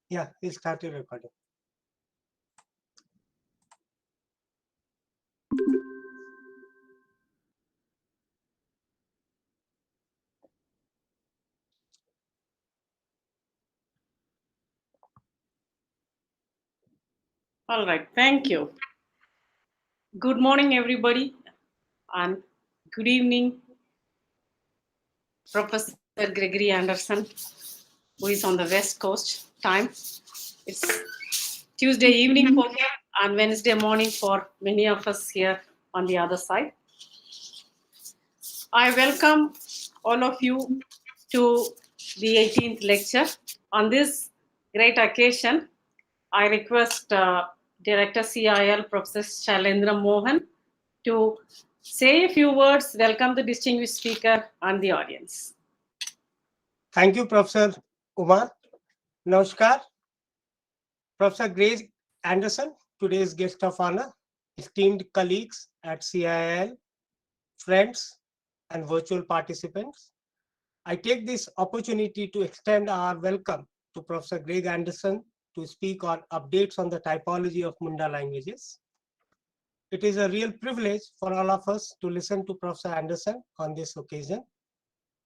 Yeah, we started recording. All right, thank you. Good morning, everybody, and good evening, Professor Gregory Anderson, who is on the West Coast time. It's Tuesday evening for him and Wednesday morning for many of us here on the other side. I welcome all of you to the 18th lecture. On this great occasion, I request Director CIL, Professor Shailendra Mohan, to say a few words, welcome the distinguished speaker and the audience. Thank you, Professor Uma. Namaskar. Professor Greg Anderson, today's guest of honor, esteemed colleagues at CIL, friends, and virtual participants. I take this opportunity to extend our welcome to Professor Greg Anderson to speak on updates on the typology of Munda languages. It is a real privilege for all of us to listen to Professor Anderson on this occasion,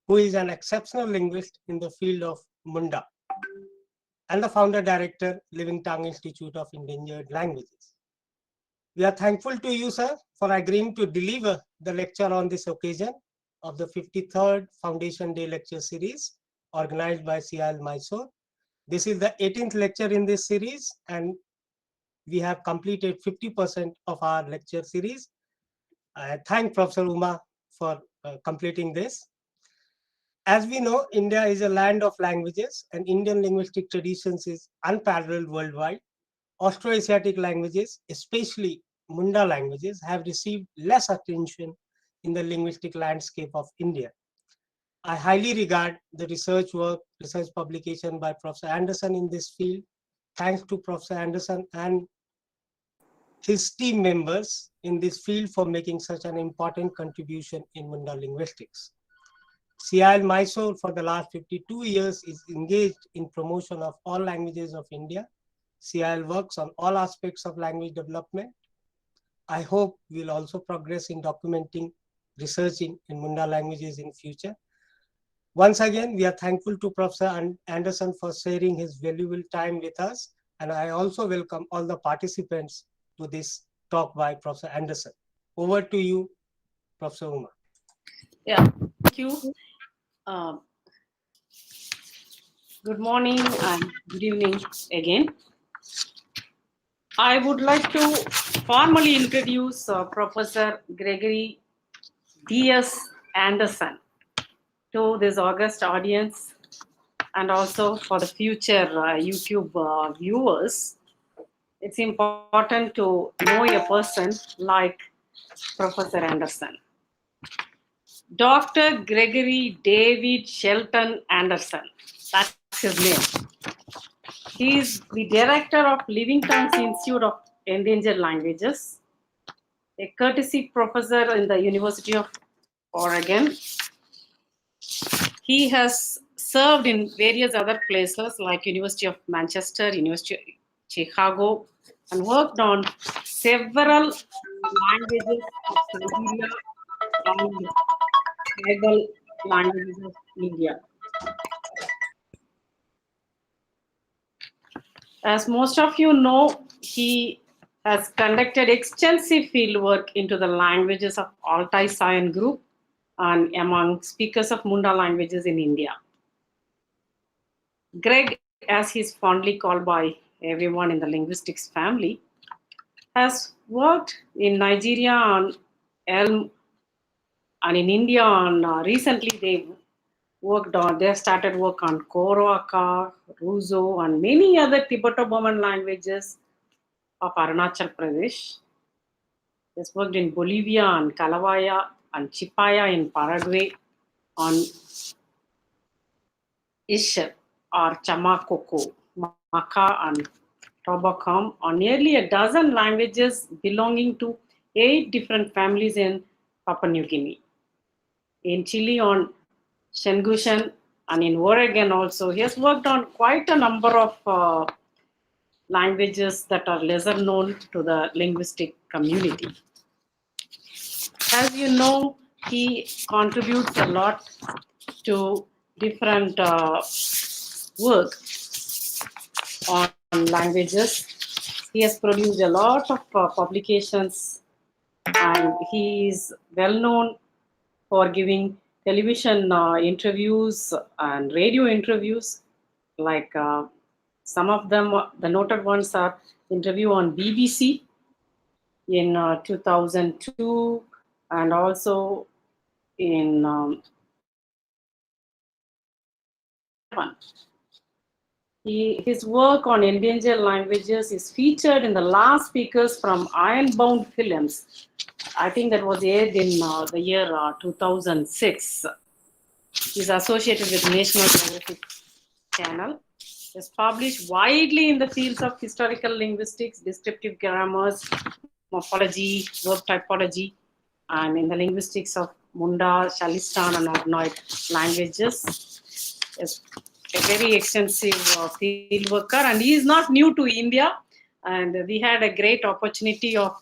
who is an exceptional linguist in the field of Munda and the founder director, Livingdictionaries Institute of Endangered Languages. We are thankful to you, sir, for agreeing to deliver the lecture on this occasion of the 53rd Foundation Day Lecture Series organized by CIL Mysore. This is the 18th lecture in this series, and we have completed 50% of our lecture series. I thank Professor Uma for completing this. As we know, India is a land of languages, and Indian linguistic traditions is unparalleled worldwide. Austroasiatic languages, especially Munda languages, have received less attention in the linguistic landscape of India. I highly regard the research publication by Professor Anderson in this field. Thanks to Professor Anderson and his team members in this field for making such an important contribution in Munda linguistics. CIL Mysore for the last 52 years is engaged in promotion of all languages of India. CIL works on all aspects of language development. I hope we'll also progress in documenting, researching in Munda languages in future. Once again, we are thankful to Professor Anderson for sharing his valuable time with us. And I also welcome all the participants to this talk by Professor Anderson. Over to you, Professor Uma. Yeah, thank you. Good morning and good evening again. I would like to formally introduce Professor Gregory D.S. Anderson to this august audience and also for the future YouTube viewers. It's important to know a person like Professor Anderson. Dr. Gregory David Shelton Anderson, that's his name. He is the director of Livingdictionaries Institute of Endangered Languages, a courtesy professor in the University of Oregon. He has served in various other places like University of Manchester, University of Chicago, and worked on several languages of Nigeria and tribal languages of India. As most of you know, he has conducted extensive fieldwork into the languages of Altai Sayan group and among speakers of Munda languages in India. Greg, as he's fondly called by everyone in the linguistics family, has worked in Nigeria on Elm and in India on recently they started work on Koroaka, Ruzo, and many other Tibeto-Burman languages of Arunachal Pradesh. He has worked in Bolivia and Kalawaya and Chipaya in Paraguay on Isher or Chamakoko, Maka, and Tobacom on nearly a dozen languages belonging to 8 different families in Papua New Guinea. In Chile on Shengushan, and in Oregon also. He has worked on quite a number of languages that are lesser known to the linguistic community. As you know, he contributes a lot to different work on languages. He has produced a lot of publications, and he is well known for giving television interviews and radio interviews. Like some of them, the noted ones are interview on BBC in 2002, and also in 2011. His work on endangered languages is featured in the last speakers from Ironbound Films. I think that was aired in the year 2006. He's associated with National Geographic Channel. Is published widely in the fields of historical linguistics, descriptive grammars, morphology, verb typology, and in the linguistics of Munda, Shalistan, and Ornoid languages. Is a very extensive field worker, and he is not new to India. And we had a great opportunity of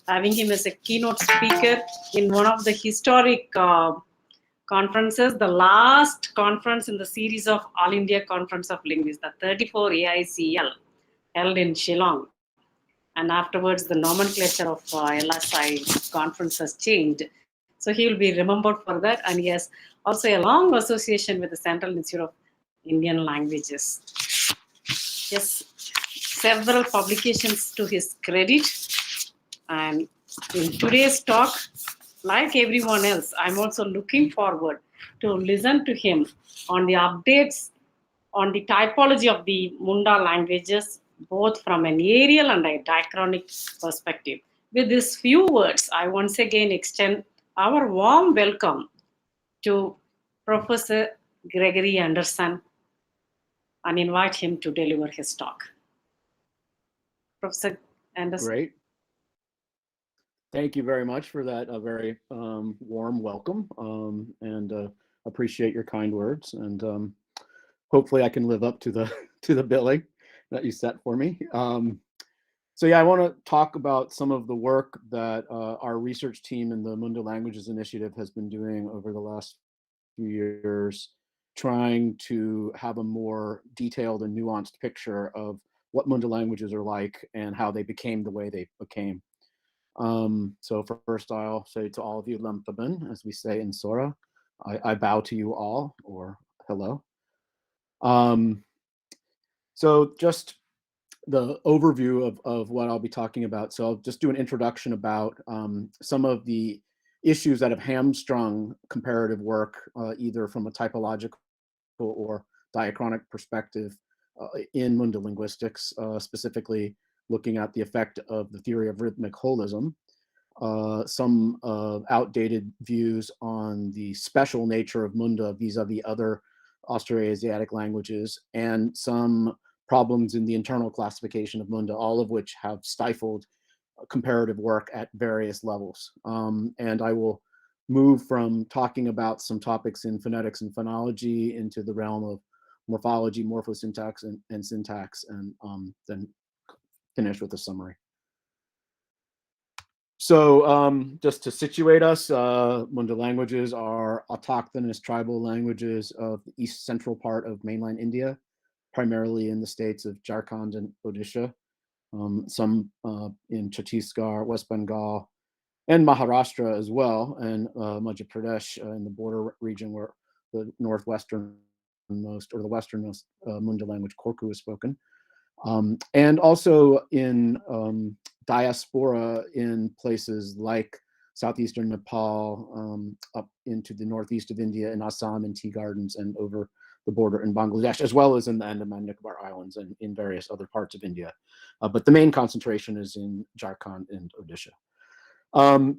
having him as a keynote speaker in one of the historic conferences, the last conference in the series of All India Conference of Linguists, the 34 AICL, held in Shillong. And afterwards, the nomenclature of LSI conference has changed. So he will be remembered for that. And he has also a long association with the Central Institute of Indian Languages. Yes, several publications to his credit. And in today's talk, like everyone else, I'm also looking forward to listen to him on the updates on the typology of the Munda languages, both from an areal and a diachronic perspective. With these few words, I once again extend our warm welcome to Professor Gregory Anderson and invite him to deliver his talk. Professor Anderson. Great. Thank you very much for that very warm welcome, and appreciate your kind words. And hopefully, I can live up to the billing that you set for me. So yeah, I want to talk about some of the work that our research team in the Munda Languages Initiative has been doing over the last few years, trying to have a more detailed and nuanced picture of what Munda languages are like and how they became the way they became. So first I'll say to all of you, Lampaben, as we say in Sora, I bow to you all, or hello. So just the overview of what I'll be talking about. So I'll just do an introduction about some of the issues that have hamstrung comparative work, either from a typological or diachronic perspective in Munda linguistics, specifically looking at the effect of the theory of rhythmic holism, some outdated views on the special nature of Munda vis-a-vis other Austroasiatic languages, and some problems in the internal classification of Munda, all of which have stifled comparative work at various levels. And I will move from talking about some topics in phonetics and phonology into the realm of morphology, morphosyntax, and syntax, and then finish with a summary. So just to situate us, Munda languages are autochthonous tribal languages of the east central part of mainland India, primarily in the states of Jharkhand and Odisha, some in Chhattisgarh, West Bengal, and Maharashtra as well, and Madhya Pradesh in the border region where the northwesternmost or the westernmost Munda language, Korku, is spoken. And also in diaspora in places like southeastern Nepal, up into the northeast of India, in Assam and tea gardens, and over the border in Bangladesh, as well as in the Andaman Nicobar Islands and in various other parts of India. But the main concentration is in Jharkhand and Odisha.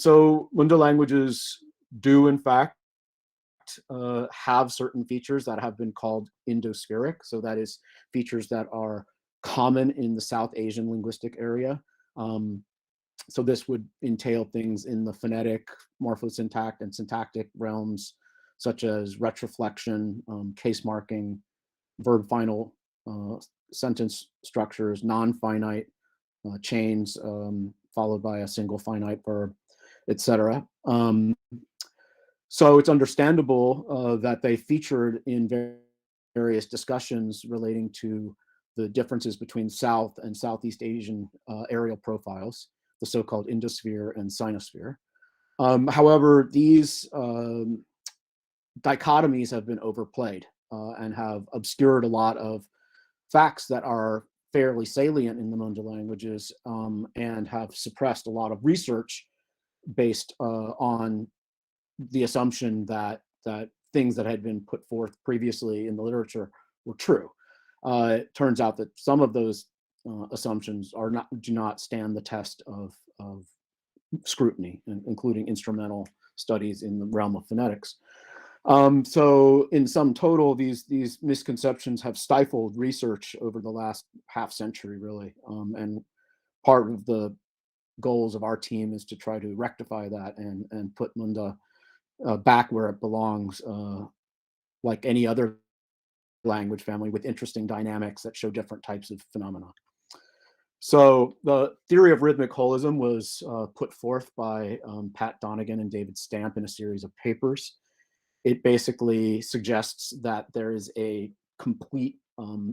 So Munda languages do, in fact, have certain features that have been called Indo-Spheric. So that is features that are common in the South Asian linguistic area. So this would entail things in the phonetic, morphosyntactic, and syntactic realms, such as retroflexion, case marking, verb final sentence structures, non-finite chains followed by a single finite verb, etc. So it's understandable that they featured in various discussions relating to the differences between South and Southeast Asian aerial profiles, the so-called Indosphere and Sinosphere. However, these dichotomies have been overplayed and have obscured a lot of facts that are fairly salient in the Munda languages and have suppressed a lot of research based on the assumption that things that had been put forth previously in the literature were true. It turns out that some of those assumptions do not stand the test of scrutiny, including instrumental studies in the realm of phonetics. So in sum total, these misconceptions have stifled research over the last half century, really. And part of the goals of our team is to try to rectify that and put Munda back where it belongs, like any other language family with interesting dynamics that show different types of phenomena. So the theory of rhythmic holism was put forth by Pat Donegan and David Stamp in a series of papers. It basically suggests that there is a complete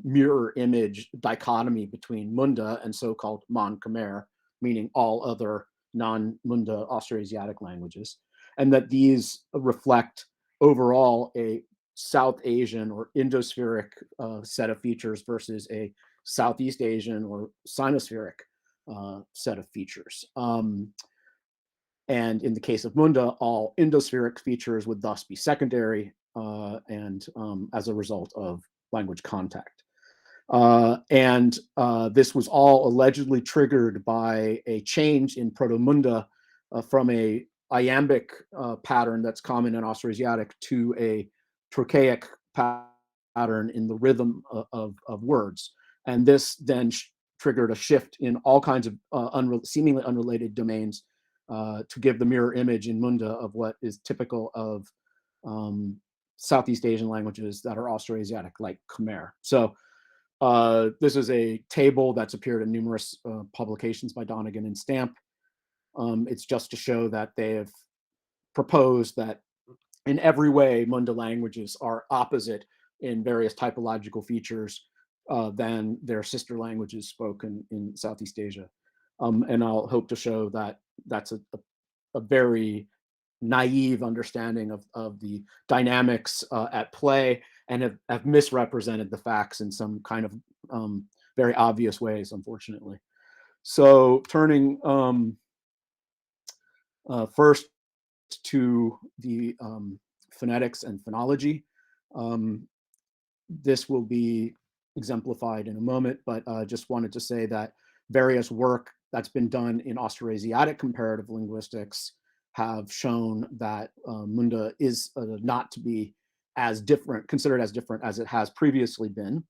mirror image dichotomy between Munda and so-called Mon Khmer, meaning all other non-Munda Austroasiatic languages, and that these reflect overall a South Asian or Indospheric set of features versus a Southeast Asian or Sinospheric set of features. And in the case of Munda, all Indospheric features would thus be secondary and as a result of language contact. And this was all allegedly triggered by a change in Proto-Munda from a iambic pattern that's common in Austroasiatic to a trochaic pattern in the rhythm of words. And this then triggered a shift in all kinds of seemingly unrelated domains to give the mirror image in Munda of what is typical of Southeast Asian languages that are Austroasiatic, like Khmer. So this is a table that's appeared in numerous publications by Donegan and Stamp. It's just to show that they have proposed that in every way, Munda languages are opposite in various typological features than their sister languages spoken in Southeast Asia. And I'll hope to show that that's a very naive understanding of the dynamics at play and have misrepresented the facts in some kind of very obvious ways, unfortunately. So turning first to the phonetics and phonology. This will be exemplified in a moment, but just wanted to say that various work that's been done in Austroasiatic comparative linguistics have shown that Munda is not to be as different, considered as different as it has previously been.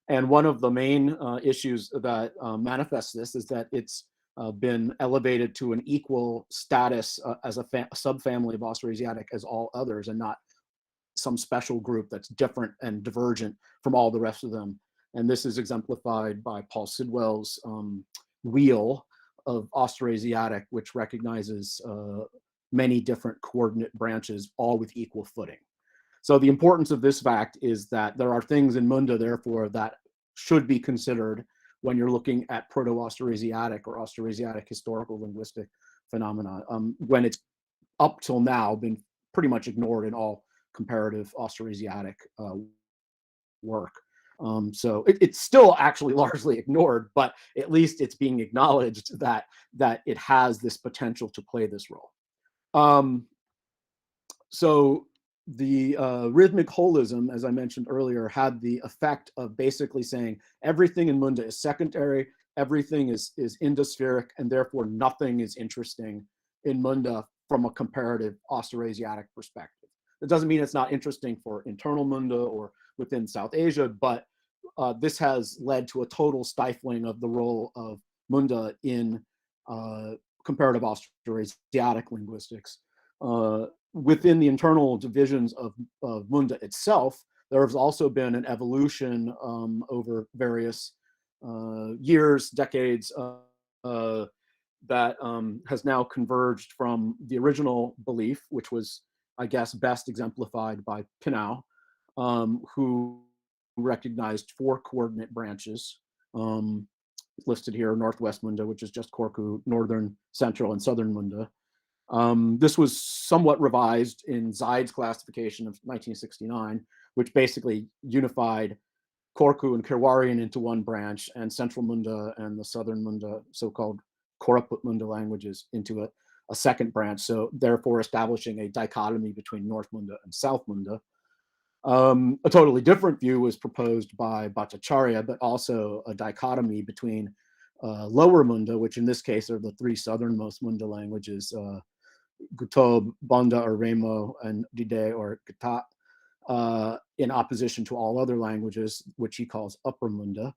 And one of the main issues that manifests this is that it's been elevated to an equal status as a subfamily of Austroasiatic as all others, and not some special group that's different and divergent from all the rest of them. And this is exemplified by Paul Sidwell's wheel of Austroasiatic, which recognizes many different coordinate branches, all with equal footing. So the importance of this fact is that there are things in Munda, therefore, that should be considered when you're looking at Proto-Austroasiatic or Austroasiatic historical linguistic phenomena, when it's up till now been pretty much ignored in all comparative Austroasiatic work. So it's still actually largely ignored, but at least it's being acknowledged that it has this potential to play this role. So the rhythmic holism, as I mentioned earlier, had the effect of basically saying everything in Munda is secondary, everything is Indospheric, and therefore nothing is interesting in Munda from a comparative Austroasiatic perspective. It doesn't mean it's not interesting for internal Munda or within South Asia, but this has led to a total stifling of the role of Munda in comparative Austroasiatic linguistics. within the internal divisions of Munda itself, there has also been an evolution over various years, decades, that has now converged from the original belief, which was, I guess, best exemplified by Pinau, who recognized 4 coordinate branches listed here: Northwest Munda, which is just Korku, Northern, Central, and Southern Munda. This was somewhat revised in Zaid's classification of 1969, which basically unified Korku and Kerwarian into one branch, and Central Munda and the Southern Munda, so-called Koraput Munda languages, into a second branch, so therefore establishing a dichotomy between North Munda and South Munda. A totally different view was proposed by Bhattacharya, but also a dichotomy between Lower Munda, which in this case are the 3 southernmost Munda languages, Gutob, Banda or Remo, and Dide or Gatat, in opposition to all other languages, which he calls Upper Munda.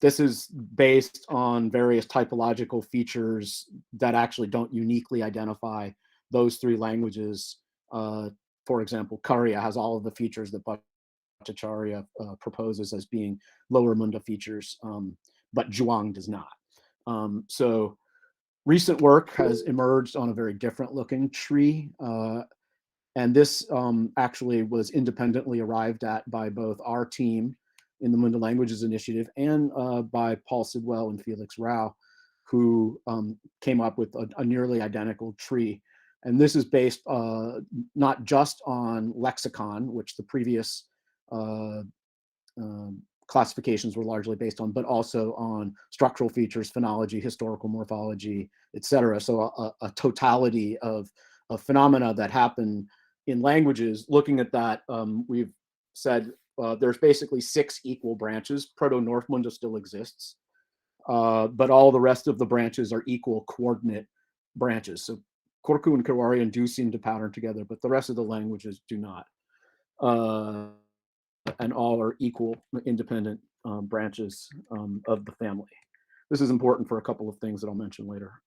This is based on various typological features that actually don't uniquely identify those 3 languages. For example, Karya has all of the features that Bhattacharya proposes as being Lower Munda features, but Zhuang does not. So recent work has emerged on a very different looking tree. And this actually was independently arrived at by both our team in the Munda Languages Initiative and by Paul Sidwell and Felix Rao, who came up with a nearly identical tree. And this is based not just on lexicon, which the previous classifications were largely based on, but also on structural features, phonology, historical morphology, etc. So a totality of phenomena that happen in languages. Looking at that, we've said there's basically 6 equal branches. Proto-North Munda still exists, but all the rest of the branches are equal coordinate branches. So Korku and Kerwarian do seem to pattern together, but the rest of the languages do not. And all are equal independent branches of the family. This is important for a couple of things that I'll mention later.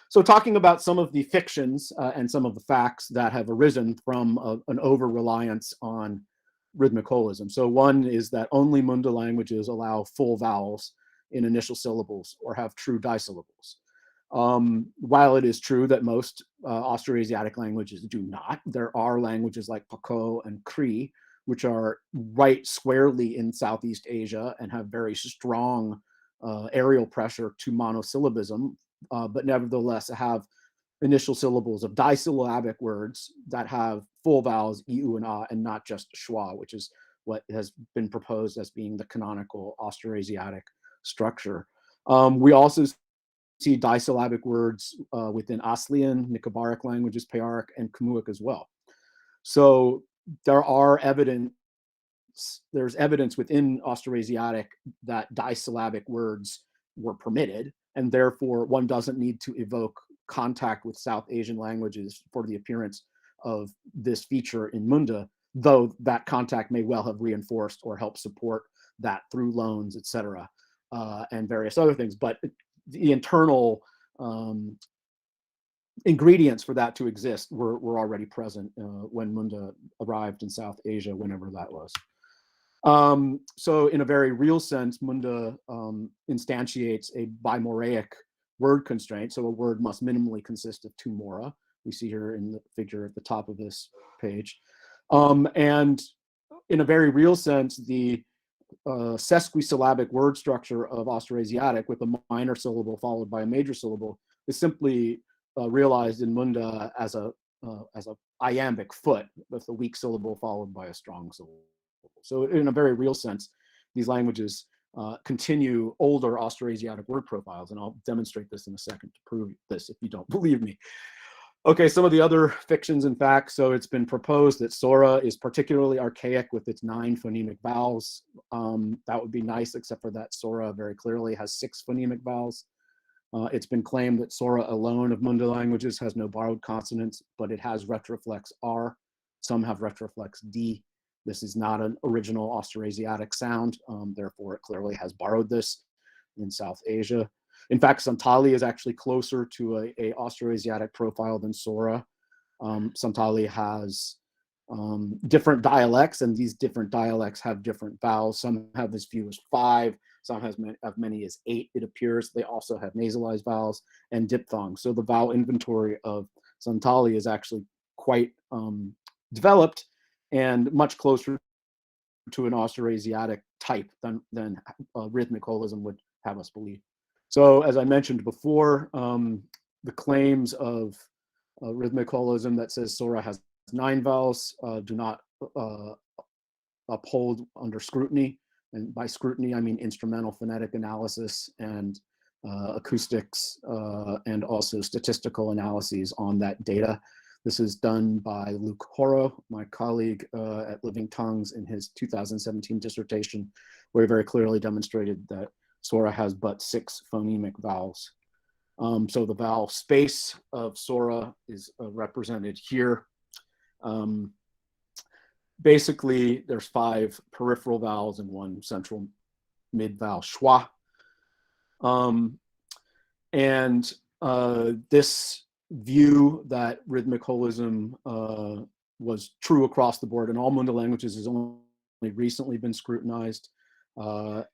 So talking about some of the fictions and some of the facts that have arisen from an over-reliance on rhythmic holism. So one is that only Munda languages allow full vowels in initial syllables or have true disyllables. While it is true that most Austroasiatic languages do not, there are languages like Pako and Cree, which are right squarely in Southeast Asia and have very strong areal pressure to monosyllabism, but nevertheless have initial syllables of disyllabic words that have full vowels I, U, and A, and not just schwa, which is what has been proposed as being the canonical Austroasiatic structure. We also see disyllabic words within Aslian, Nicobarric languages, Payaric, and Khmuic as well. So there's evidence within Austroasiatic that disyllabic words were permitted, and therefore one doesn't need to evoke contact with South Asian languages for the appearance of this feature in Munda, though that contact may well have reinforced or helped support that through loans, etc., and various other things. But the internal ingredients for that to exist were already present when Munda arrived in South Asia, whenever that was. So in a very real sense, Munda instantiates a bimoraic word constraint. So a word must minimally consist of 2 mora. We see here in the figure at the top of this page. And in a very real sense, the sesquisyllabic word structure of Austroasiatic with a minor syllable followed by a major syllable is simply realized in Munda as a iambic foot with a weak syllable followed by a strong syllable. So in a very real sense, these languages continue older Austroasiatic word profiles, and I'll demonstrate this in a second to prove this if you don't believe me. Okay, some of the other fictions and facts. So it's been proposed that Sora is particularly archaic with its 9 phonemic vowels. That would be nice, except for that Sora very clearly has 6 phonemic vowels. It's been claimed that Sora alone of Munda languages has no borrowed consonants, but it has retroflex R. Some have retroflex D. This is not an original Austroasiatic sound, therefore it clearly has borrowed this in South Asia. In fact, Santali is actually closer to a Austroasiatic profile than Sora. Santali has different dialects, and these different dialects have different vowels. Some have as few as 5, some have many as 8, it appears. They also have nasalized vowels and diphthongs. So the vowel inventory of Santali is actually quite developed and much closer to an Austroasiatic type than rhythmic holism would have us believe. So as I mentioned before, the claims of rhythmic holism that says Sora has 9 vowels do not uphold under scrutiny. And by scrutiny, I mean instrumental phonetic analysis and acoustics and also statistical analyses on that data. This is done by Luke Horo, my colleague at Living Tongues, in his 2017 dissertation, where he very clearly demonstrated that Sora has but 6 phonemic vowels. So the vowel space of Sora is represented here. Basically, there's 5 peripheral vowels and 1 central mid vowel, schwa. This view that rhythmic holism was true across the board in all Munda languages has only recently been scrutinized.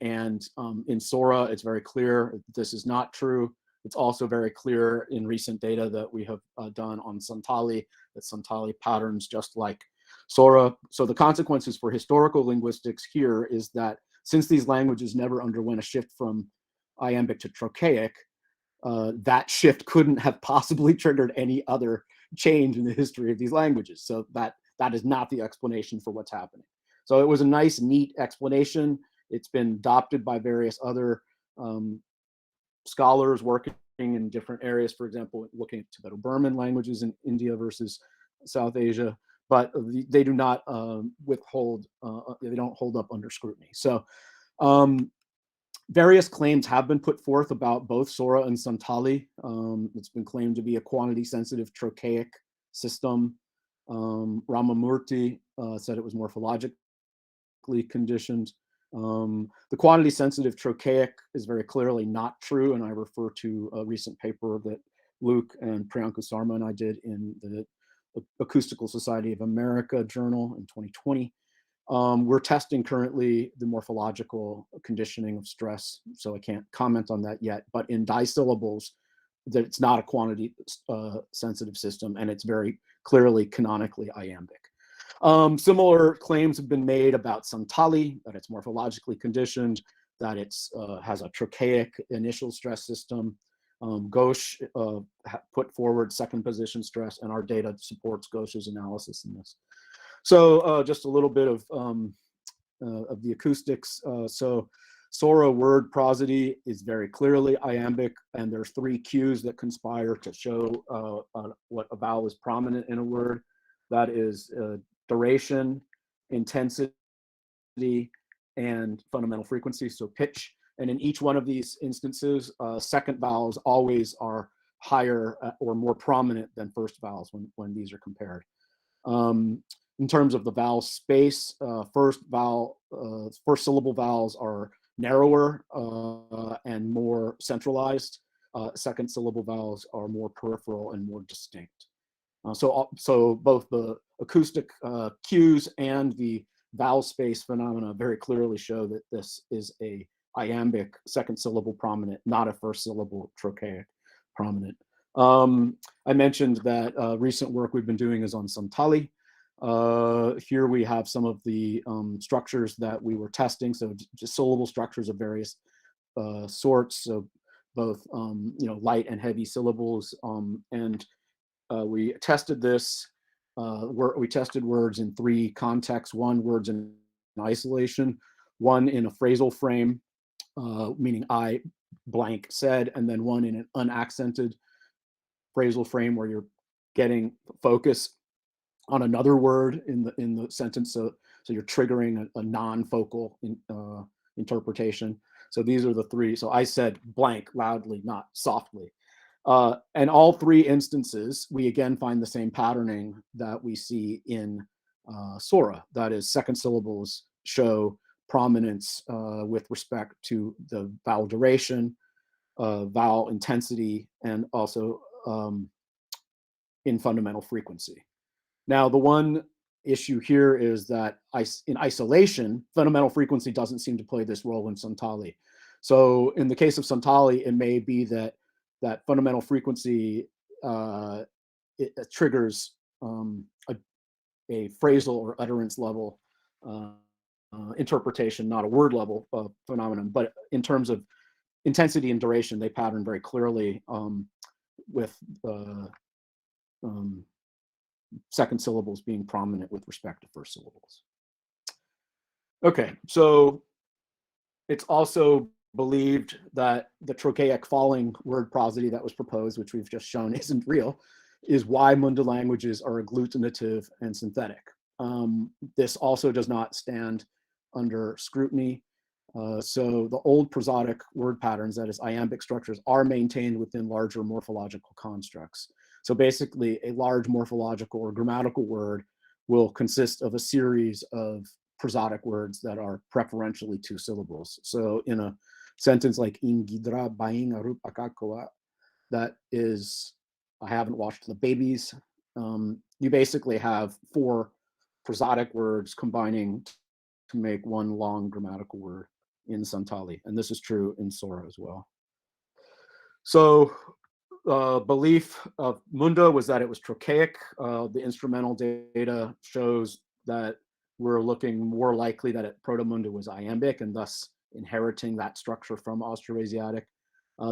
In Sora, it's very clear this is not true. It's also very clear in recent data that we have done on Santali, that Santali patterns just like Sora. So the consequences for historical linguistics here is that since these languages never underwent a shift from iambic to trochaic, that shift couldn't have possibly triggered any other change in the history of these languages. So that is not the explanation for what's happening. So it was a nice, neat explanation. It's been adopted by various other scholars working in different areas, for example, looking at Tibeto-Burman languages in India versus South Asia, but they do not withhold, they don't hold up under scrutiny. So various claims have been put forth about both Sora and Santali. It's been claimed to be a quantity-sensitive trochaic system. Ramamurti said it was morphologically conditioned. The quantity-sensitive trochaic is very clearly not true, and I refer to a recent paper that Luke and Priyanka Sarma and I did in the Acoustical Society of America journal in 2020. We're testing currently the morphological conditioning of stress, so I can't comment on that yet, but in disyllables, that it's not a quantity sensitive system, and it's very clearly canonically iambic. Similar claims have been made about Santali, that it's morphologically conditioned, that it has a trochaic initial stress system. Ghosh put forward second position stress, and our data supports Ghosh's analysis in this. So just a little bit of the acoustics. So Sora word prosody is very clearly iambic, and there's 3 cues that conspire to show what a vowel is prominent in a word. That is duration, intensity, and fundamental frequency, so pitch. And in each one of these instances, second vowels always are higher or more prominent than first vowels when these are compared. In terms of the vowel space, first syllable vowels are narrower and more centralized. Second syllable vowels are more peripheral and more distinct. So both the acoustic cues and the vowel space phenomena very clearly show that this is a iambic second syllable prominent, not a first syllable trochaic prominent. I mentioned that recent work we've been doing is on Santali. Here we have some of the structures that we were testing. So just syllable structures of various sorts, so both light and heavy syllables. We tested this. We tested words in 3 contexts: 1, words in isolation; 1, in a phrasal frame, meaning I blank said; and then 1 in an unaccented phrasal frame where you're getting focus on another word in the sentence, so you're triggering a non-focal interpretation. So these are the 3. So I said blank loudly, not softly. And all 3 instances, we again find the same patterning that we see in Sora. That is, second syllables show prominence with respect to the vowel duration, vowel intensity, and also in fundamental frequency. Now, the one issue here is that in isolation, fundamental frequency doesn't seem to play this role in Santali. So in the case of Santali, it may be that fundamental frequency it triggers a phrasal or utterance level interpretation, not a word level phenomenon, but in terms of intensity and duration, they pattern very clearly with second syllables being prominent with respect to first syllables. Okay, so it's also believed that the trochaic falling word prosody that was proposed, which we've just shown isn't real, is why Munda languages are agglutinative and synthetic. This also does not stand under scrutiny. So the old prosodic word patterns, that is iambic structures, are maintained within larger morphological constructs. So basically a large morphological or grammatical word will consist of a series of prosodic words that are preferentially 2 syllables. So in a sentence like ingidra baing arup akakoa, that is, I haven't watched the babies. You basically have 4 prosodic words combining to make one long grammatical word in Santali, and this is true in Sora as well. So belief of Munda was that it was trochaic. The instrumental data shows that we're looking more likely that Proto-Munda was iambic and thus inheriting that structure from Austroasiatic.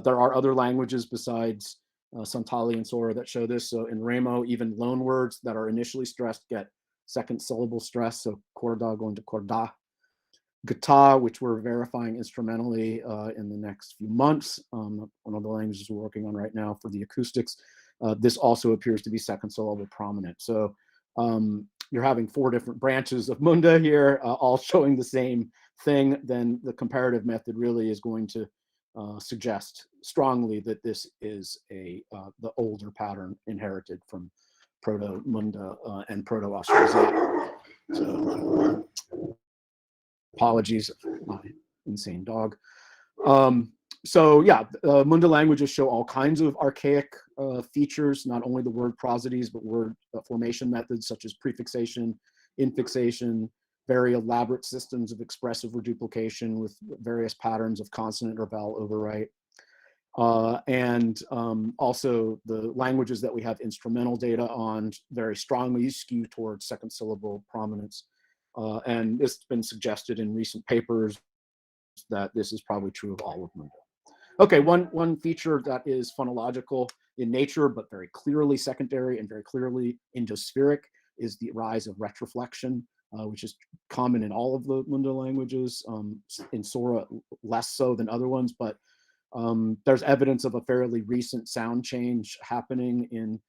There are other languages besides Santali and Sora that show this. So in Remo, even loan words that are initially stressed get second syllable stress. So korda going to korda. Gata, which we're verifying instrumentally in the next few months, one of the languages we're working on right now for the acoustics. This also appears to be second syllable prominent. So you're having 4 different branches of Munda here, all showing the same thing. Then the comparative method really is going to suggest strongly that this is the older pattern inherited from Proto-Munda and Proto-Austrasiatic. So apologies, my insane dog. So yeah, Munda languages show all kinds of archaic features, not only the word prosodies, but word formation methods such as prefixation, infixation, very elaborate systems of expressive reduplication with various patterns of consonant or vowel overwrite. And also the languages that we have instrumental data on very strongly skew towards second syllable prominence. And it's been suggested in recent papers that this is probably true of all of Munda. Okay, one feature that is phonological in nature, but very clearly secondary and very clearly endospheric, is the rise of retroflexion, which is common in all of the Munda languages. In Sora, less so than other ones, but there's evidence of a fairly recent sound change happening in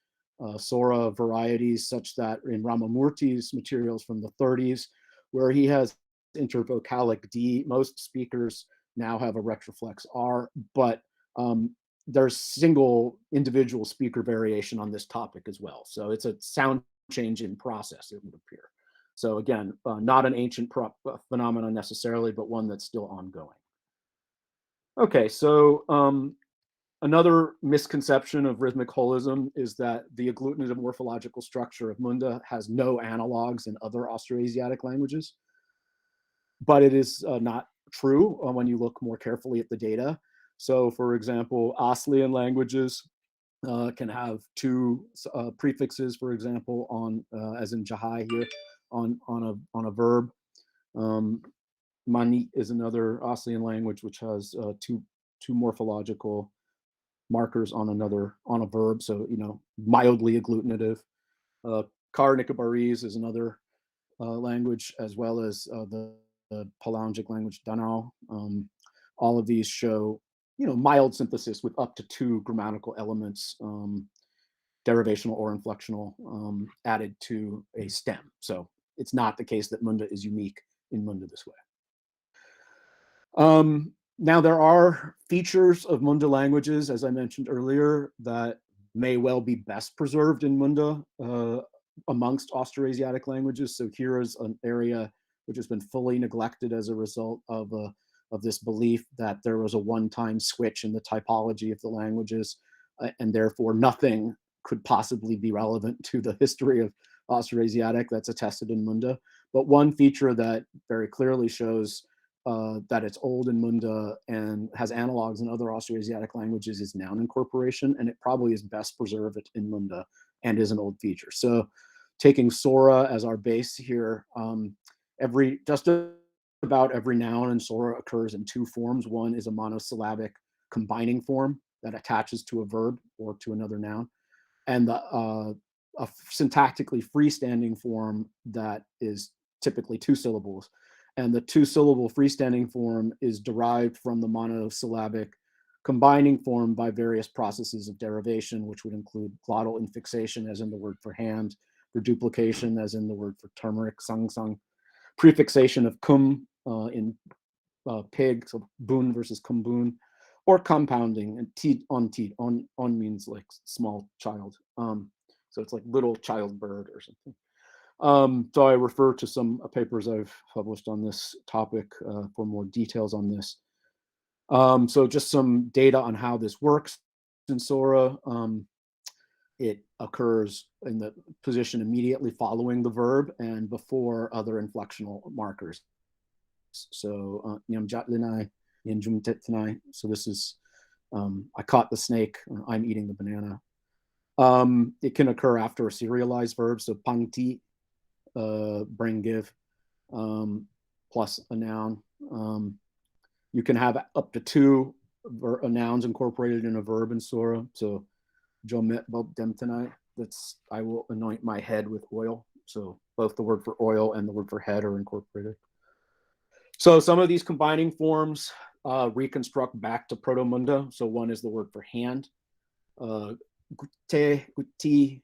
Sora varieties, such that in Ramamurti's materials from the 30s, where he has intervocalic D, most speakers now have a retroflex R, but there's single individual speaker variation on this topic as well. So it's a sound change in process, it would appear. So again, not an ancient phenomenon necessarily, but one that's still ongoing. Okay, so another misconception of rhythmic holism is that the agglutinative morphological structure of Munda has no analogs in other Austroasiatic languages. But it is not true when you look more carefully at the data. So for example, Aslian languages can have 2 prefixes, for example, on as in Jahai here, on a verb. Mani is another Aslian language which has two morphological markers on a verb, so mildly agglutinative. Kar-Nicobarese is another language, as well as the Palangic language Danao. All of these show mild synthesis with up to 2 grammatical elements, derivational or inflectional, added to a stem. So it's not the case that Munda is unique in Munda this way. Now there are features of Munda languages, as I mentioned earlier, that may well be best preserved in Munda amongst Austroasiatic languages. So here is an area which has been fully neglected as a result of this belief that there was a one-time switch in the typology of the languages, and therefore nothing could possibly be relevant to the history of Austroasiatic that's attested in Munda. But one feature that very clearly shows that it's old in Munda and has analogs in other Austroasiatic languages is noun incorporation, and it probably is best preserved in Munda and is an old feature. So taking Sora as our base here, just about every noun in Sora occurs in two forms. One is a monosyllabic combining form that attaches to a verb or to another noun, and a syntactically freestanding form that is typically two syllables. And the two-syllable freestanding form is derived from the monosyllabic combining form by various processes of derivation, which would include glottal infixation, as in the word for hand, reduplication, as in the word for turmeric, sang sang, prefixation of kum in pig, so bun versus kumbun, or compounding, and tit on means like small child. So it's like little child bird or something. So I refer to some papers I've published on this topic for more details on this. So just some data on how this works in Sora. It occurs in the position immediately following the verb and before other inflectional markers. So so this is I caught the snake, I'm eating the banana. It can occur after a serialized verb, so pangti, bring, give, plus a noun. You can have up to two nouns incorporated in a verb in Sora. So Jomet Bob Demtanai, that's I will anoint my head with oil. So both the word for oil and the word for head are incorporated. So some of these combining forms reconstruct back to Proto-Munda. So one is the word for hand. Gute, guti,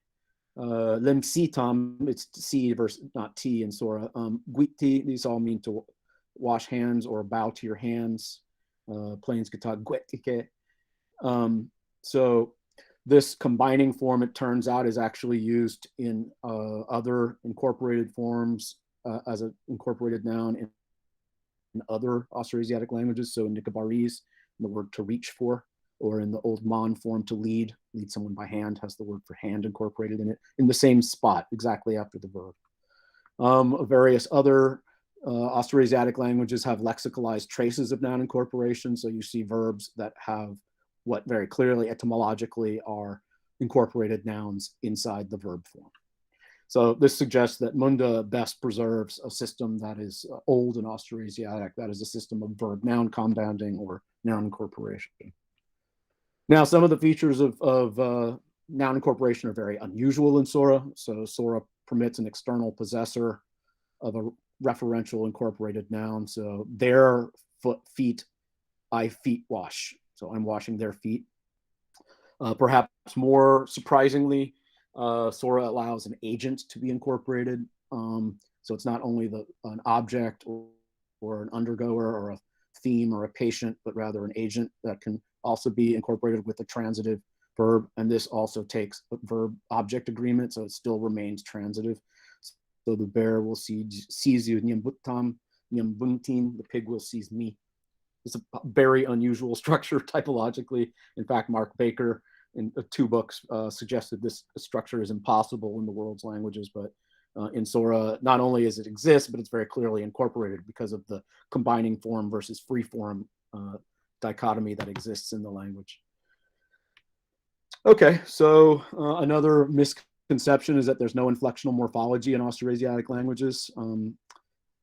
lemsitam, it's C versus not T in Sora. Guiti, these all mean to wash hands or bow to your hands. Plains kata guetike. So this combining form, it turns out, is actually used in other incorporated forms as an incorporated noun in other Austroasiatic languages. So in Nicobarese, the word to reach for, or in the old Mon form to lead someone by hand, has the word for hand incorporated in it in the same spot, exactly after the verb. Various other Austroasiatic languages have lexicalized traces of noun incorporation. So you see verbs that have what very clearly etymologically are incorporated nouns inside the verb form. So this suggests that Munda best preserves a system that is old in Austroasiatic, that is a system of verb-noun compounding or noun incorporation. Now, some of the features of noun incorporation are very unusual in Sora. So Sora permits an external possessor of a referential incorporated noun. So their feet, I feet wash. So I'm washing their feet. Perhaps more surprisingly, Sora allows an agent to be incorporated. So it's not only an object or an undergoer or a theme or a patient, but rather an agent that can also be incorporated with a transitive verb. And this also takes a verb-object agreement, so it still remains transitive. So the bear will seize you, nyambutam, nyambuntin, the pig will seize me. It's a very unusual structure typologically. In fact, Mark Baker in 2 books suggested this structure is impossible in the world's languages, but in Sora, not only does it exist, but it's very clearly incorporated because of the combining form versus free form dichotomy that exists in the language. Okay, so another misconception is that there's no inflectional morphology in Austroasiatic languages.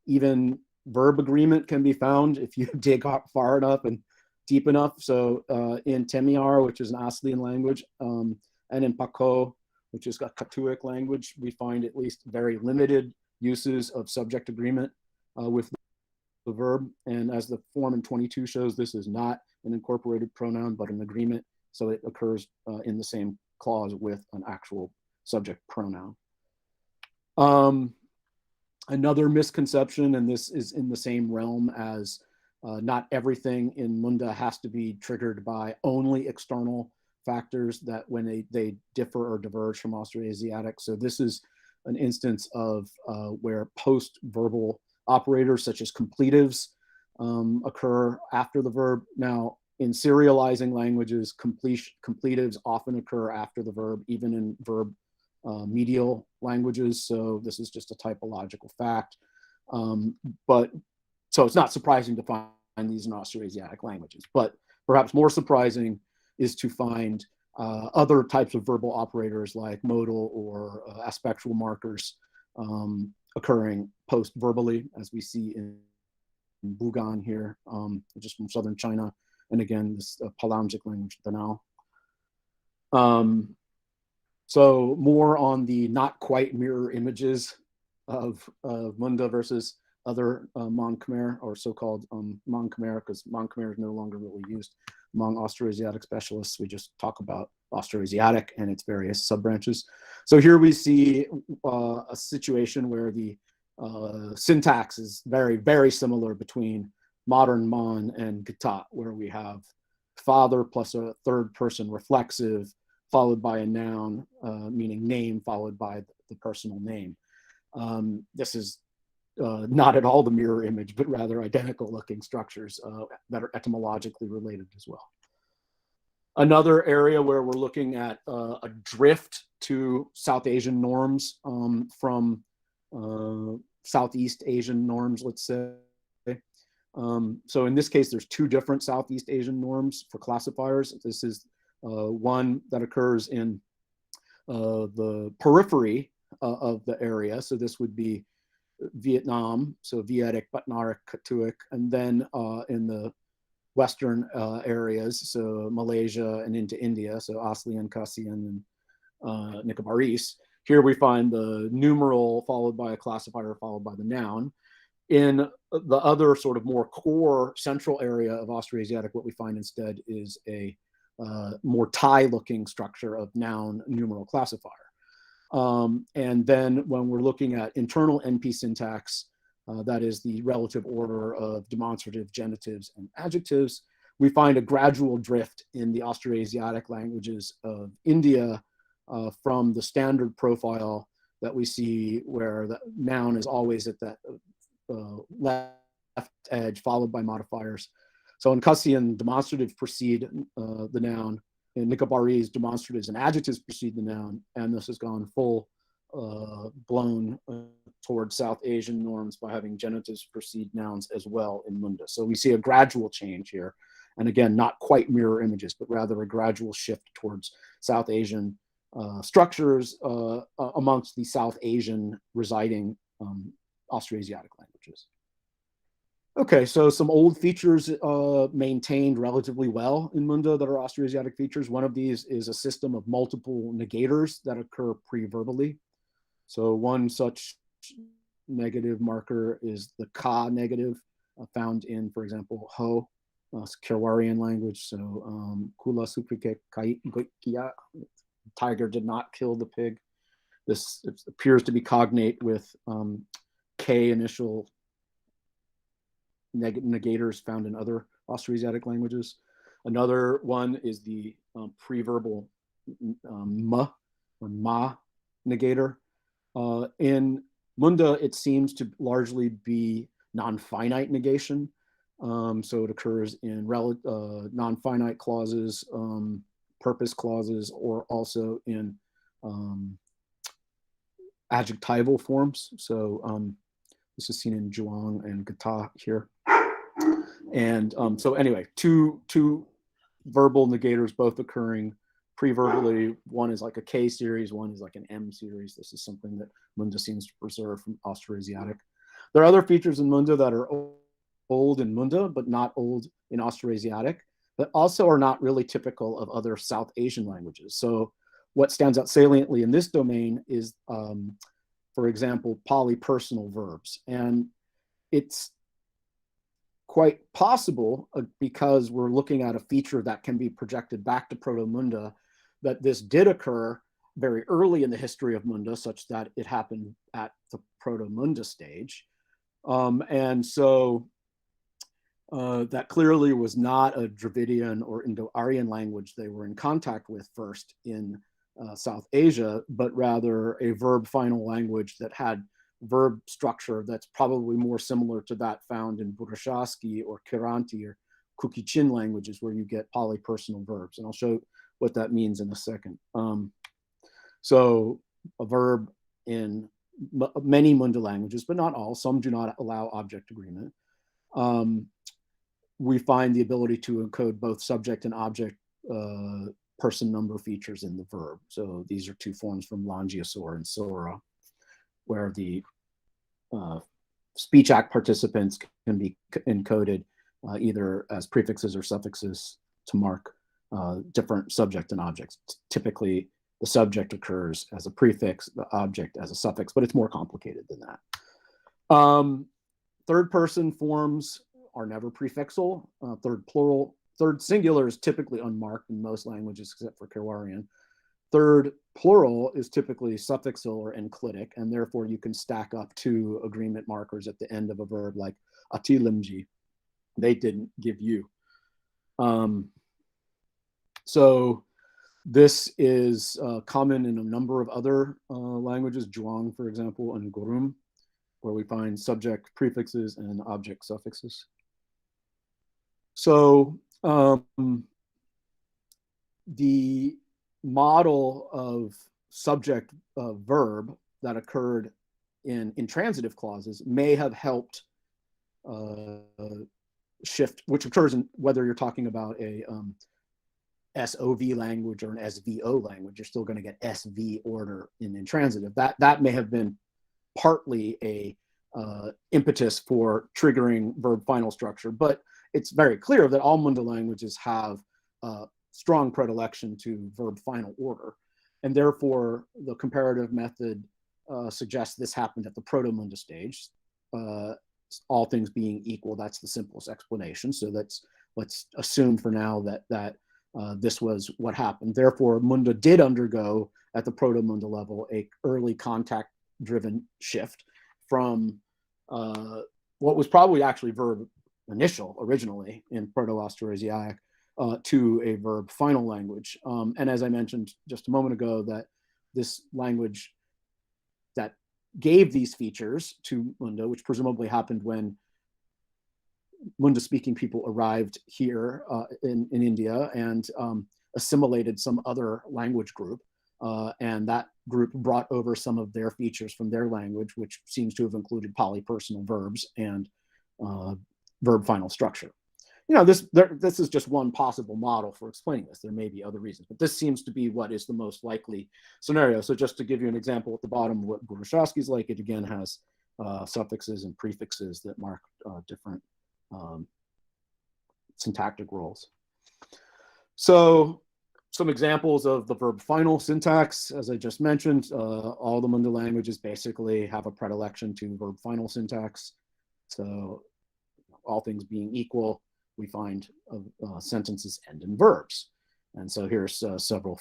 Even verb agreement can be found if you dig far enough and deep enough. So in Temiar, which is an Aslian language, and in Pako, which is a Katuic language, we find at least very limited uses of subject agreement with the verb. And as the form in 22 shows, this is not an incorporated pronoun, but an agreement. So it occurs in the same clause with an actual subject pronoun. Another misconception, and this is in the same realm as not everything in Munda has to be triggered by only external factors that when they differ or diverge from Austroasiatic. So this is an instance of where post-verbal operators such as completives occur after the verb. Now, In serializing languages, completives often occur after the verb, even in verb medial languages. So this is just a typological fact. But so it's not surprising to find these in Austroasiatic languages. But perhaps more surprising is to find other types of verbal operators like modal or aspectual markers occurring post-verbally, as we see in Bugan here, just from southern China. And again, this Palamjic language, Danao. So more on the not quite mirror images of Munda versus other Mon Khmer, or so-called Mon Khmer, because Mon Khmer is no longer really used among Austroasiatic specialists. We just talk about Austroasiatic and its various sub-branches. So here we see a situation where the syntax is very, very similar between modern Mon and Gata, where we have father plus a third person reflexive, followed by a noun, meaning name, followed by the personal name. This is not at all the mirror image, but rather identical looking structures that are etymologically related as well. Another area where we're looking at a drift to South Asian norms from Southeast Asian norms, let's say. So in this case, there's two different Southeast Asian norms for classifiers. This is one that occurs in the periphery of the area. So this would be Vietnam, so Vietic, Batnarik, Katuic, and then in the Western areas, so Malaysia and into India, so Aslian, Kasian, and Nicobarese. Here we find the numeral followed by a classifier followed by the noun. In the other sort of more core central area of Austroasiatic, what we find instead is a more Thai-looking structure of noun numeral classifier. And then when we're looking at internal NP syntax, that is the relative order of demonstrative, genitives, and adjectives, we find a gradual drift in the Austroasiatic languages of India from the standard profile that we see where the noun is always at that left edge, followed by modifiers. So in Kasian, demonstratives precede the noun. In Nicobarese, demonstratives and adjectives precede the noun, and this has gone full blown towards South Asian norms by having genitives precede nouns as well in Munda. So we see a gradual change here. And again, not quite mirror images, but rather a gradual shift towards South Asian structures amongst the South Asian residing Austroasiatic languages. Okay, so some old features maintained relatively well in Munda that are Austroasiatic features. One of these is a system of multiple negators that occur pre-verbally. So one such negative marker is the ka negative found in, for example, Ho, Kerwarian language. So Kula suprike kia, tiger did not kill the pig. This appears to be cognate with K initial negators found in other Austroasiatic languages. Another one is the preverbal ma or ma negator. In Munda, it seems to largely be non-finite negation. So it occurs in non-finite clauses, purpose clauses, or also in adjectival forms. So this is seen in Zhuang and Gata here. And so anyway, two verbal negators both occurring pre-verbally. One is like a K series, one is like an M series. This is something that Munda seems to preserve from Austroasiatic. There are other features in Munda that are old in Munda, but not old in Austroasiatic, but also are not really typical of other South Asian languages. So what stands out saliently in this domain is, for example, polypersonal verbs. And it's quite possible, because we're looking at a feature that can be projected back to Proto-Munda, that this did occur very early in the history of Munda, such that it happened at the Proto-Munda stage. And so that clearly was not a Dravidian or Indo-Aryan language they were in contact with first in South Asia, but rather a verb final language that had verb structure that's probably more similar to that found in Burushaski or Kiranti or Kukichin languages where you get polypersonal verbs. And I'll show what that means in a second. So a verb in many Munda languages, but not all, some do not allow object agreement. We find the ability to encode both subject and object person number features in the verb. So these are two forms from Langiasur and Sora, where the speech act participants can be encoded either as prefixes or suffixes to mark different subject and objects. Typically, the subject occurs as a prefix, the object as a suffix, but it's more complicated than that. Third person forms are never prefixal. Third singular is typically unmarked in most languages except for Kewarian. Third plural is typically suffixal or enclitic, and therefore you can stack up two agreement markers at the end of a verb like atilimji. They didn't give you. So this is common in a number of other languages, Zhuang, for example, and Gorum, where we find subject prefixes and object suffixes. So the model of subject verb that occurred in intransitive clauses may have helped shift, which occurs in whether you're talking about a SOV language or an SVO language, you're still going to get SV order in intransitive. That may have been partly a impetus for triggering verb final structure, but it's very clear that all Munda languages have strong predilection to verb final order, and therefore the comparative method suggests this happened at the Proto-Munda stage. All things being equal, that's the simplest explanation. So let's assume for now that this was what happened. Therefore, Munda did undergo at the Proto-Munda level a early contact-driven shift from what was probably actually verb initial originally in Proto-Austrasiatic to a verb final language. And as I mentioned just a moment ago, that this language that gave these features to Munda, which presumably happened when Munda-speaking people arrived here in India and assimilated some other language group. And that group brought over some of their features from their language, which seems to have included polypersonal verbs and verb final structure. You know, this is just one possible model for explaining this. There may be other reasons, but this seems to be what is the most likely scenario. So just to give you an example at the bottom of what Gurushavsky's like, it again has suffixes and prefixes that mark different syntactic roles. So some examples of the verb final syntax, as I just mentioned, all the Munda languages basically have a predilection to verb final syntax. So all things being equal, we find sentences end in verbs. And so here's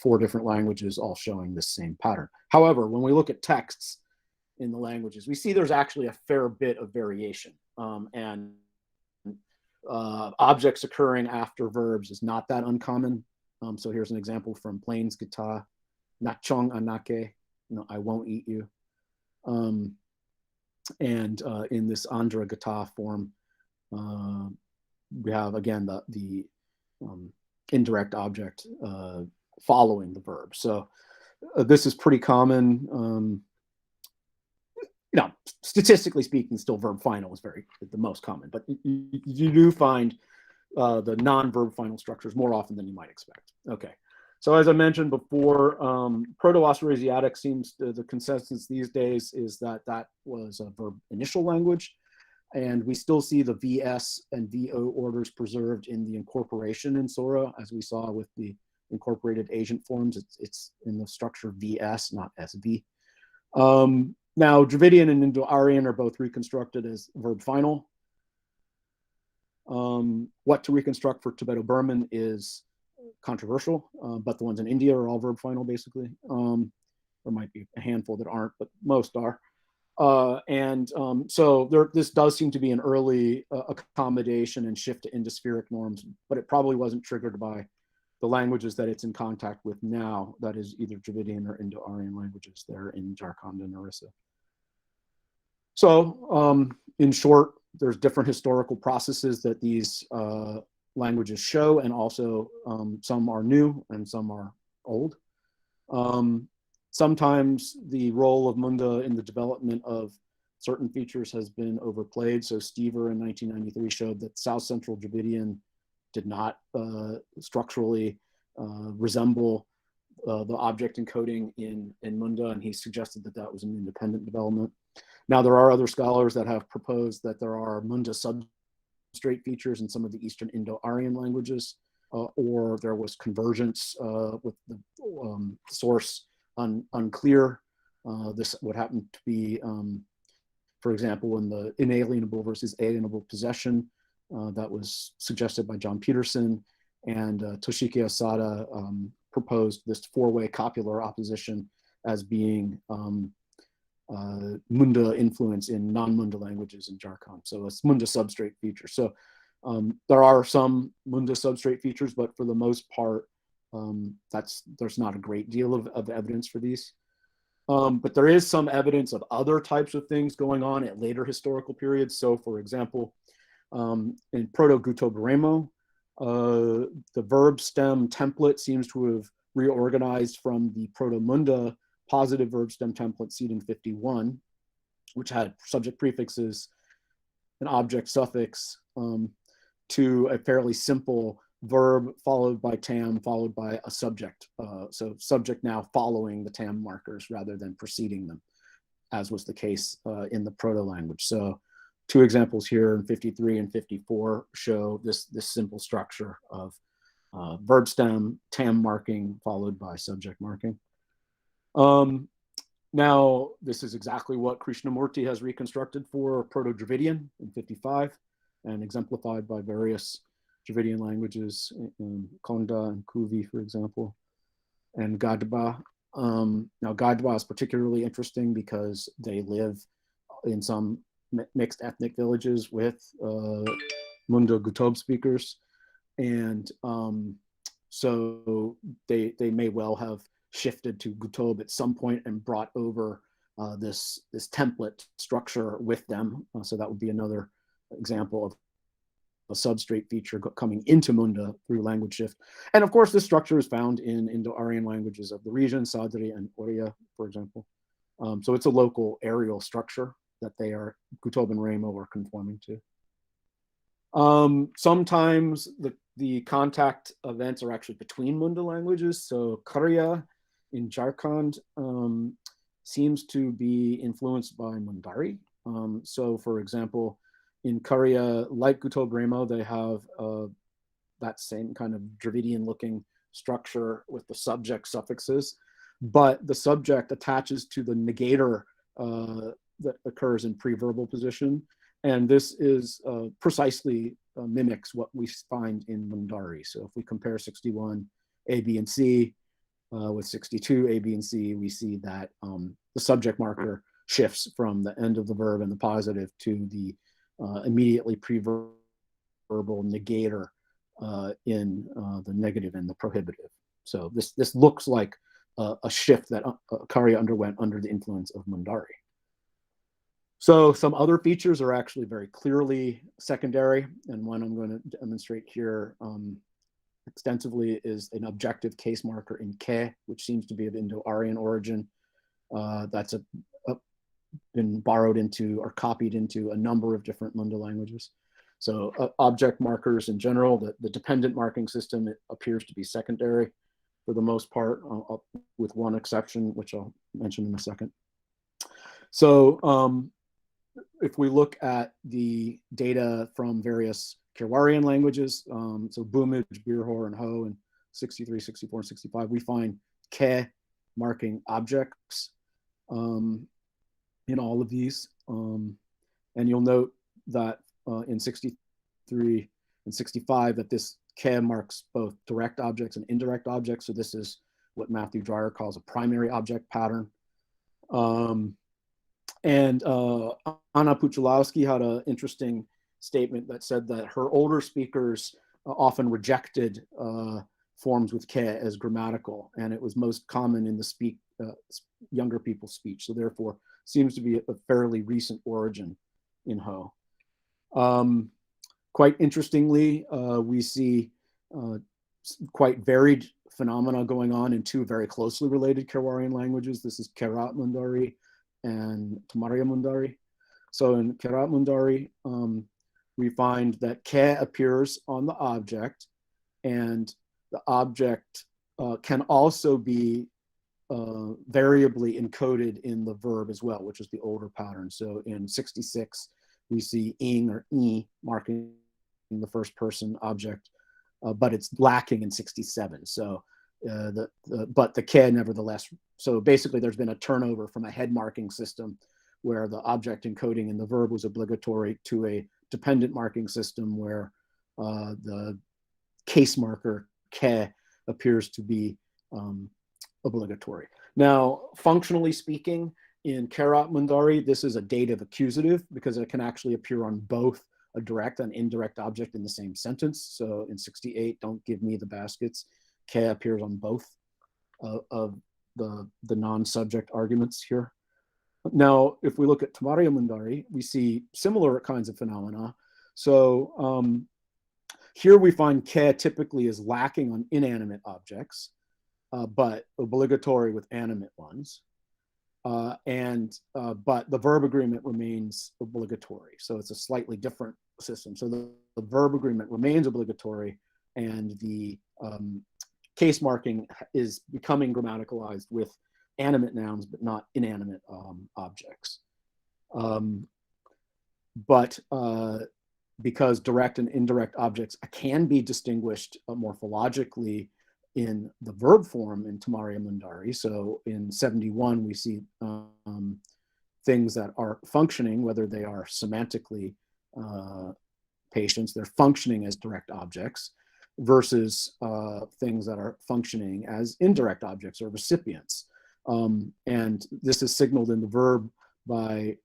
four different languages all showing this same pattern. However, when we look at texts in the languages, we see there's actually a fair bit of variation. And objects occurring after verbs is not that uncommon. So here's an example from Plains Gita, Nachong Anake, I won't eat you. And in this Andhra Gita form, we have again the indirect object following the verb. So this is pretty common. Statistically speaking, still verb final is the most common, but you do find the non-verb final structures more often than you might expect. Okay, so as I mentioned before, Proto-Austrasiatic seems the consensus these days is that was a verb initial language, and we still see the VS and VO orders preserved in the incorporation in Sora, as we saw with the incorporated agent forms. It's in the structure VS, not SV. Now, Dravidian and Indo-Aryan are both reconstructed as verb final. What to reconstruct for Tibeto-Burman is controversial, but the ones in India are all verb final, basically. There might be a handful that aren't, but most are. So this does seem to be an early accommodation and shift to Indospheric norms, but it probably wasn't triggered by the languages that it's in contact with now, that is either Dravidian or Indo-Aryan languages there in Jharkhand and Orissa. So in short, there's different historical processes that these languages show, and also some are new and some are old. Sometimes the role of Munda in the development of certain features has been overplayed. So Stever in 1993 showed that South Central Dravidian did not structurally resemble the object encoding in Munda, and he suggested that that was an independent development. Now, there are other scholars that have proposed that there are Munda substrate features in some of the Eastern Indo-Aryan languages, or there was convergence with the source unclear. This would happen to be, for example, in the inalienable versus alienable possession that was suggested by John Peterson, and Toshiki Asada proposed this four-way copular opposition as being Munda influence in non-Munda languages in Jharkhand. So it's Munda substrate feature. So there are some Munda substrate features, but for the most part, there's not a great deal of evidence for these. But there is some evidence of other types of things going on at later historical periods. So for example, in Proto-Guto-Baremo, the verb stem template seems to have reorganized from the Proto-Munda positive verb stem template seeding 51, which had subject prefixes, an object suffix, to a fairly simple verb followed by tam followed by a subject. So subject now following the tam markers rather than preceding them, as was the case in the proto language. So two examples here in 53 and 54 show this simple structure of verb stem, tam marking followed by subject marking. Now, this is exactly what Krishnamurti has reconstructed for Proto-Dravidian in 55 and exemplified by various Dravidian languages in Konda and Kuvi, for example, and Gadba. Now, Gadba is particularly interesting because they live in some mixed ethnic villages with Munda Gutob speakers. And so they may well have shifted to Gutob at some point and brought over this template structure with them. So that would be another example of a substrate feature coming into Munda through language shift. And of course, this structure is found in Indo-Aryan languages of the region, Sadri and Oriya, for example. So it's a local areal structure that they are, Gutob and Remo are conforming to. Sometimes the contact events are actually between Munda languages. So Karya in Jharkhand seems to be influenced by Mundari. So for example, in Karya, like Gutob Remo, they have that same kind of Dravidian looking structure with the subject suffixes, but the subject attaches to the negator that occurs in pre-verbal position. And this is precisely mimics what we find in Mundari. So if we compare 61 A, B, and C with 62 A, B, and C, we see that the subject marker shifts from the end of the verb and the positive to the immediately pre-verbal negator in the negative and the prohibitive. So this looks like a shift that Karya underwent under the influence of Mundari. So some other features are actually very clearly secondary, and one I'm going to demonstrate here extensively is an objective case marker in Ke, which seems to be of Indo-Aryan origin. That's been borrowed into or copied into a number of different Munda languages. So object markers in general, the dependent marking system, it appears to be secondary for the most part, with one exception, which I'll mention in a second. So if we look at the data from various Kirwarian languages, so Bumij, Birhor, and Ho in 63, 64, and 65, we find Ke marking objects in all of these. And you'll note that in 63 and 65 that this Ke marks both direct objects and indirect objects. So this is what Matthew Dreyer calls a primary object pattern. And Anna Puchulowski had an interesting statement that said that her older speakers often rejected forms with Ke as grammatical, and it was most common in the younger people's speech. So therefore, seems to be a fairly recent origin in Ho. Quite interestingly, we see quite varied phenomena going on in two very closely related Kerwarian languages. This is Kerat Mundari and Tamaria Mundari. So in Kerat Mundari, we find that ke appears on the object, and the object can also be variably encoded in the verb as well, which is the older pattern. So in 66, we see ing or I marking the first person object, but it's lacking in 67. So but the ke nevertheless. So basically there's been a turnover from a head marking system where the object encoding in the verb was obligatory to a dependent marking system where the case marker ke appears to be obligatory. Now, functionally speaking, in Kerat Mundari, this is a dative accusative because it can actually appear on both a direct and indirect object in the same sentence. So in 68, don't give me the baskets, ke appears on both of the non-subject arguments here. Now, if we look at Tamaria Mundari, we see similar kinds of phenomena. So here we find ke typically is lacking on inanimate objects, but obligatory with animate ones. But the verb agreement remains obligatory. So it's a slightly different system. So the verb agreement remains obligatory, and the case marking is becoming grammaticalized with animate nouns, but not inanimate objects. Because direct and indirect objects can be distinguished morphologically in the verb form in Tamaria Mundari. So in 71, we see things that are functioning, whether they are semantically patients, they're functioning as direct objects, versus things that are functioning as indirect objects or recipients. And this is signaled in the verb by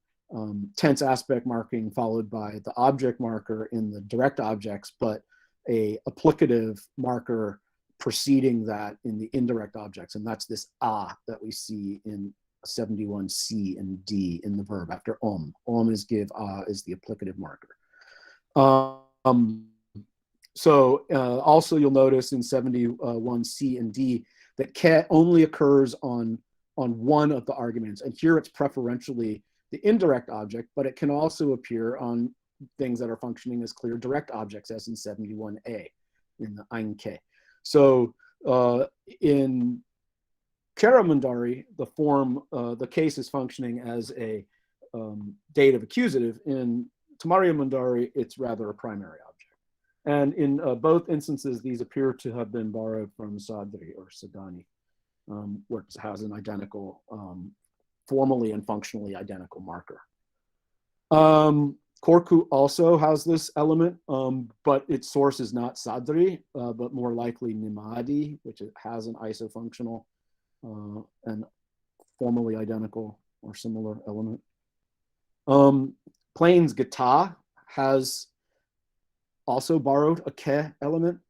tense aspect marking followed by the object marker in the direct objects, but a applicative marker preceding that in the indirect objects. And that's this that we see in 71 C and D in the verb after om. Om is give, is the applicative marker. Also you'll notice in 71 C and D that ke only occurs on one of the arguments. And here it's preferentially the indirect object, but it can also appear on things that are functioning as clear direct objects, as in 71A in the ein ke. So in Kerat Mundari, the form, the case is functioning as a dative accusative. In Tamaria Mundari, it's rather a primary object. And in both instances, these appear to have been borrowed from Sadri or Sadani, which has an identical, formally and functionally identical marker. Korku also has this element, but its source is not Sadri, but more likely Nimadi, which has an isofunctional and formally identical or similar element. Plains Gata has also borrowed a ke element,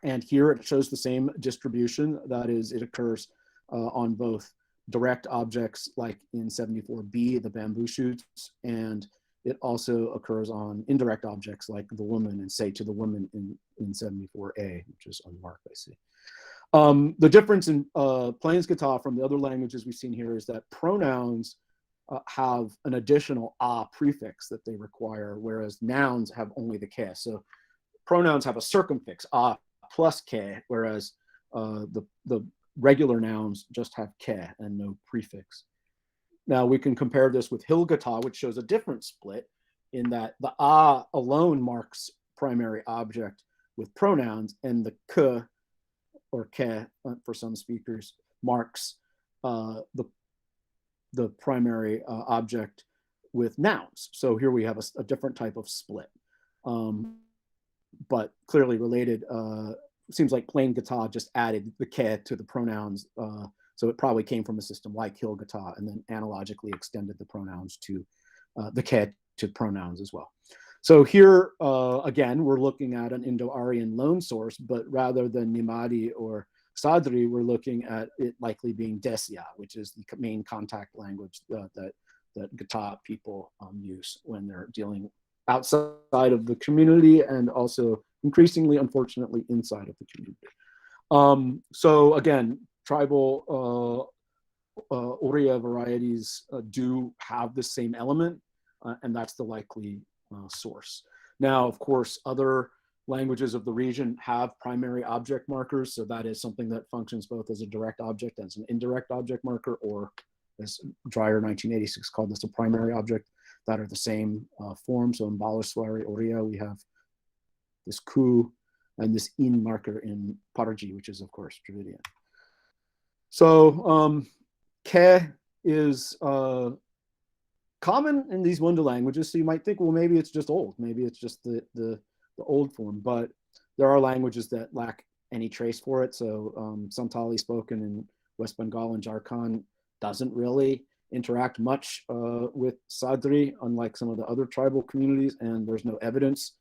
and here it shows the same distribution. That is, it occurs on both direct objects like in 74b, the bamboo shoots, and it also occurs on indirect objects like the woman and say to the woman in 74a, which is unmarked, I see. The difference in Plains Gata from the other languages we've seen here is that pronouns have an additional a prefix that they require, whereas nouns have only the ke. So pronouns have a circumfix, a plus ke, whereas the regular nouns just have ke and no prefix. Now we can compare this with Hilgata, which shows a different split in that the a alone marks primary object with pronouns, and the k or ke for some speakers marks the primary object with nouns. So here we have a different type of split, but clearly related. Seems like Plain Gata just added the ke to the pronouns. So it probably came from a system like Hilgata and then analogically extended the pronouns to the ke to pronouns as well. So here, again, we're looking at an Indo-Aryan loan source, but rather than Nimadi or Sadri, we're looking at it likely being Desia, which is the main contact language that Gata people use when they're dealing outside of the community and also increasingly, unfortunately, inside of the community. So again, tribal Oriya varieties do have the same element, and that's the likely source. Now, of course, other languages of the region have primary object markers, so that is something that functions both as a direct object and as an indirect object marker, or as Dreyer 1986 called this, a primary object, that are the same form. So in Pappuswamy Oriya, we have this ku and this in marker in Paraji, which is, of course, Dravidian. So ke is common in these Munda languages, so you might think, well, maybe it's just old, maybe it's just the old form, but there are languages that lack any trace for it. So Santali spoken in West Bengal and Jharkhand doesn't really interact much with Sadri, unlike some of the other tribal communities, and there's no evidence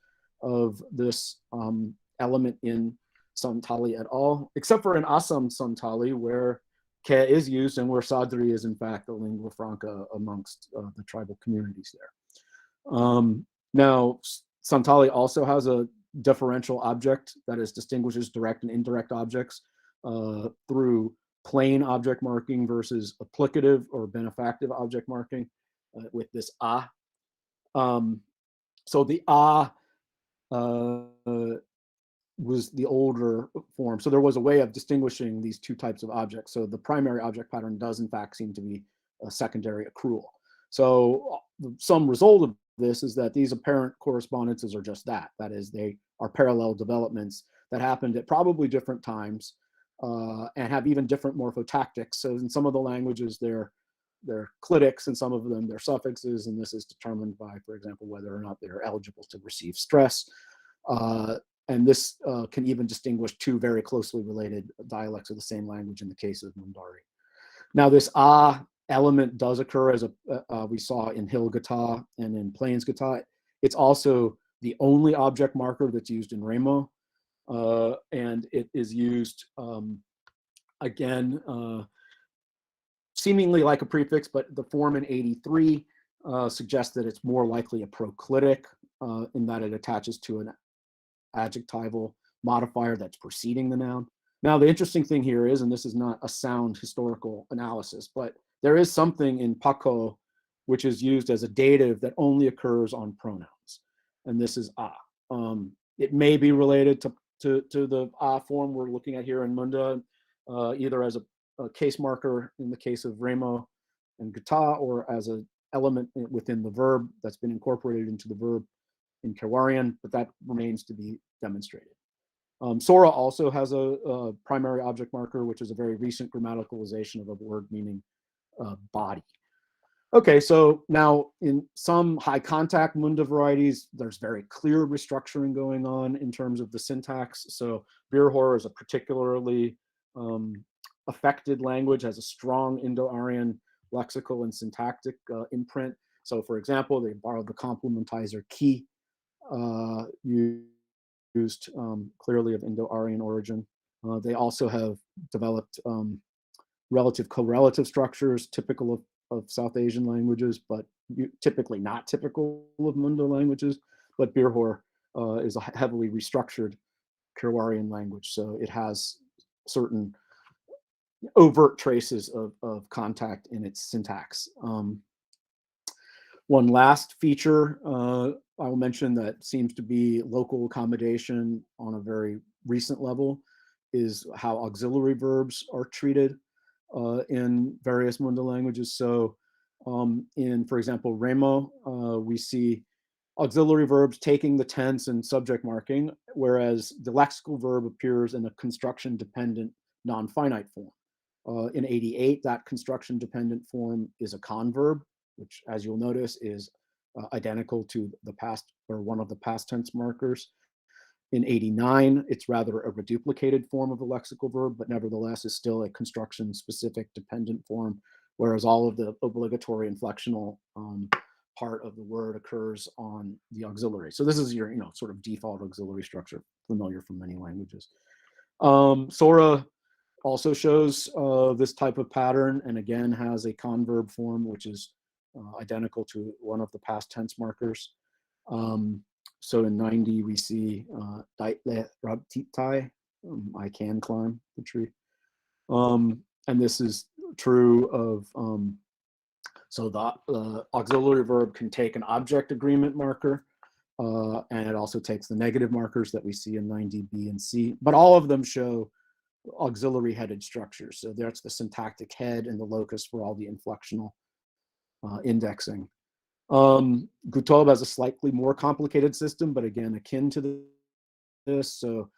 of this element in Santali at all, except for in Assam Santali, where ke is used and where Sadri is in fact the lingua franca amongst the tribal communities there. Now, Santali also has a differential object that is distinguishes direct and indirect objects through plain object marking versus applicative or benefactive object marking with this a. So the a was the older form. So there was a way of distinguishing these two types of objects. So the primary object pattern does in fact seem to be a secondary accrual. So some result of this is that these apparent correspondences are just that. That is, they are parallel developments that happened at probably different times and have even different morphotactics. So in some of the languages, they're clitics, and some of them they're suffixes, and this is determined by, for example, whether or not they're eligible to receive stress. And this can even distinguish two very closely related dialects of the same language in the case of Mundari. Now, this element does occur, as we saw in Hill Gata and in Plains Gata. It's also the only object marker that's used in Remo, and it is used, again, seemingly like a prefix, but the form in 83 suggests that it's more likely a proclitic in that it attaches to an adjectival modifier that's preceding the noun. Now, the interesting thing here is, and this is not a sound historical analysis, but there is something in Pako which is used as a dative that only occurs on pronouns, and this is a. It may be related to the a form we're looking at here in Munda, either as a case marker in the case of Remo and Gata, or as an element within the verb that's been incorporated into the verb in Kewarian, but that remains to be demonstrated. Sora also has a primary object marker, which is a very recent grammaticalization of a word meaning body. Okay, so now in some high contact Munda varieties, there's very clear restructuring going on in terms of the syntax. So Birhor is a particularly affected language, has a strong Indo-Aryan lexical and syntactic imprint. So for example, they borrowed the complementizer ki, used clearly of Indo-Aryan origin. They also have developed relative correlative structures typical of South Asian languages, but typically not typical of Munda languages. But Birhor is a heavily restructured Kewarian language, so it has certain overt traces of contact in its syntax. One last feature I will mention that seems to be local accommodation on a very recent level is how auxiliary verbs are treated in various Munda languages. So in, for example, Remo, we see auxiliary verbs taking the tense and subject marking, whereas the lexical verb appears in a construction-dependent non-finite form. In 88, that construction-dependent form is a converb, which, as you'll notice, is identical to the past, or one of the past tense markers. In 89, it's rather a reduplicated form of the lexical verb, but nevertheless is still a construction-specific dependent form, whereas all of the obligatory inflectional part of the word occurs on the auxiliary. So this is your, sort of default auxiliary structure, familiar from many languages. Sora also shows this type of pattern, and again has a converb form, which is identical to one of the past tense markers. So in 90, we see Daitle Rabtitai, I can climb the tree. And this is true of, so the auxiliary verb can take an object agreement marker, and it also takes the negative markers that we see in 90B and C, but all of them show auxiliary headed structures. So that's the syntactic head and the locus for all the inflectional indexing. Gutob has a slightly more complicated system, but again, akin to this. So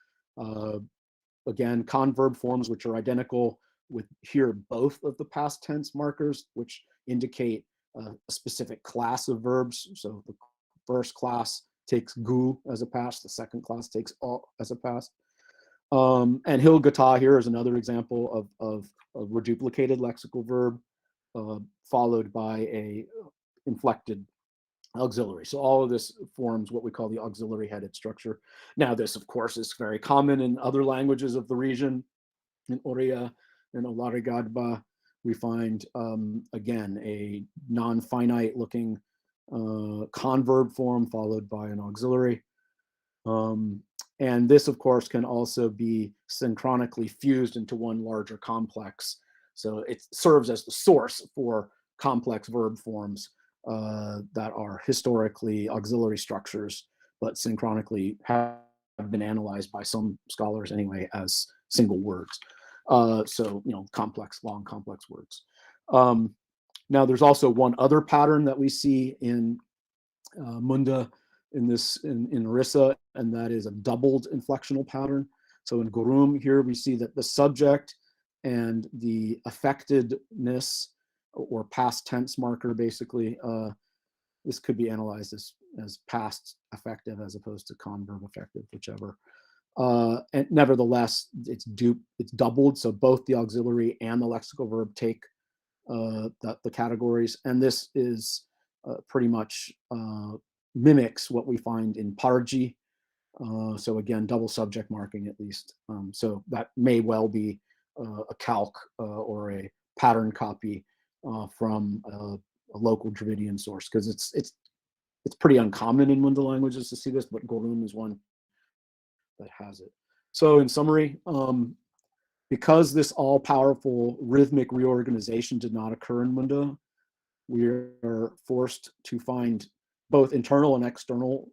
again, converb forms, which are identical with here both of the past tense markers, which indicate a specific class of verbs. So the first class takes gu as a past, the second class takes o as a past. And hil gata here is another example of a reduplicated lexical verb followed by a inflected auxiliary. So all of this forms what we call the auxiliary headed structure. Now, this, of course, is very common in other languages of the region. In Oriya and Olarigadba, we find, again, a non-finite looking converb form followed by an auxiliary. And this, of course, can also be synchronically fused into one larger complex. So it serves as the source for complex verb forms that are historically auxiliary structures, but synchronically have been analyzed by some scholars anyway as single words. So, you know, complex, long, complex words. Now, there's also one other pattern that we see in Munda in Orissa, and that is a doubled inflectional pattern. So in Gurum here, we see that the subject and the affectedness or past tense marker, basically, this could be analyzed as past affective as opposed to converb affective, whichever. And nevertheless, it's doubled. So both the auxiliary and the lexical verb take the categories. And this is pretty much mimics what we find in Parji. So again, double subject marking at least. So that may well be a calc or a pattern copy from a local Dravidian source, because it's pretty uncommon in Munda languages to see this, but Gorum is one that has it. So in summary, because this all-powerful rhythmic reorganization did not occur in Munda, we are forced to find both internal and external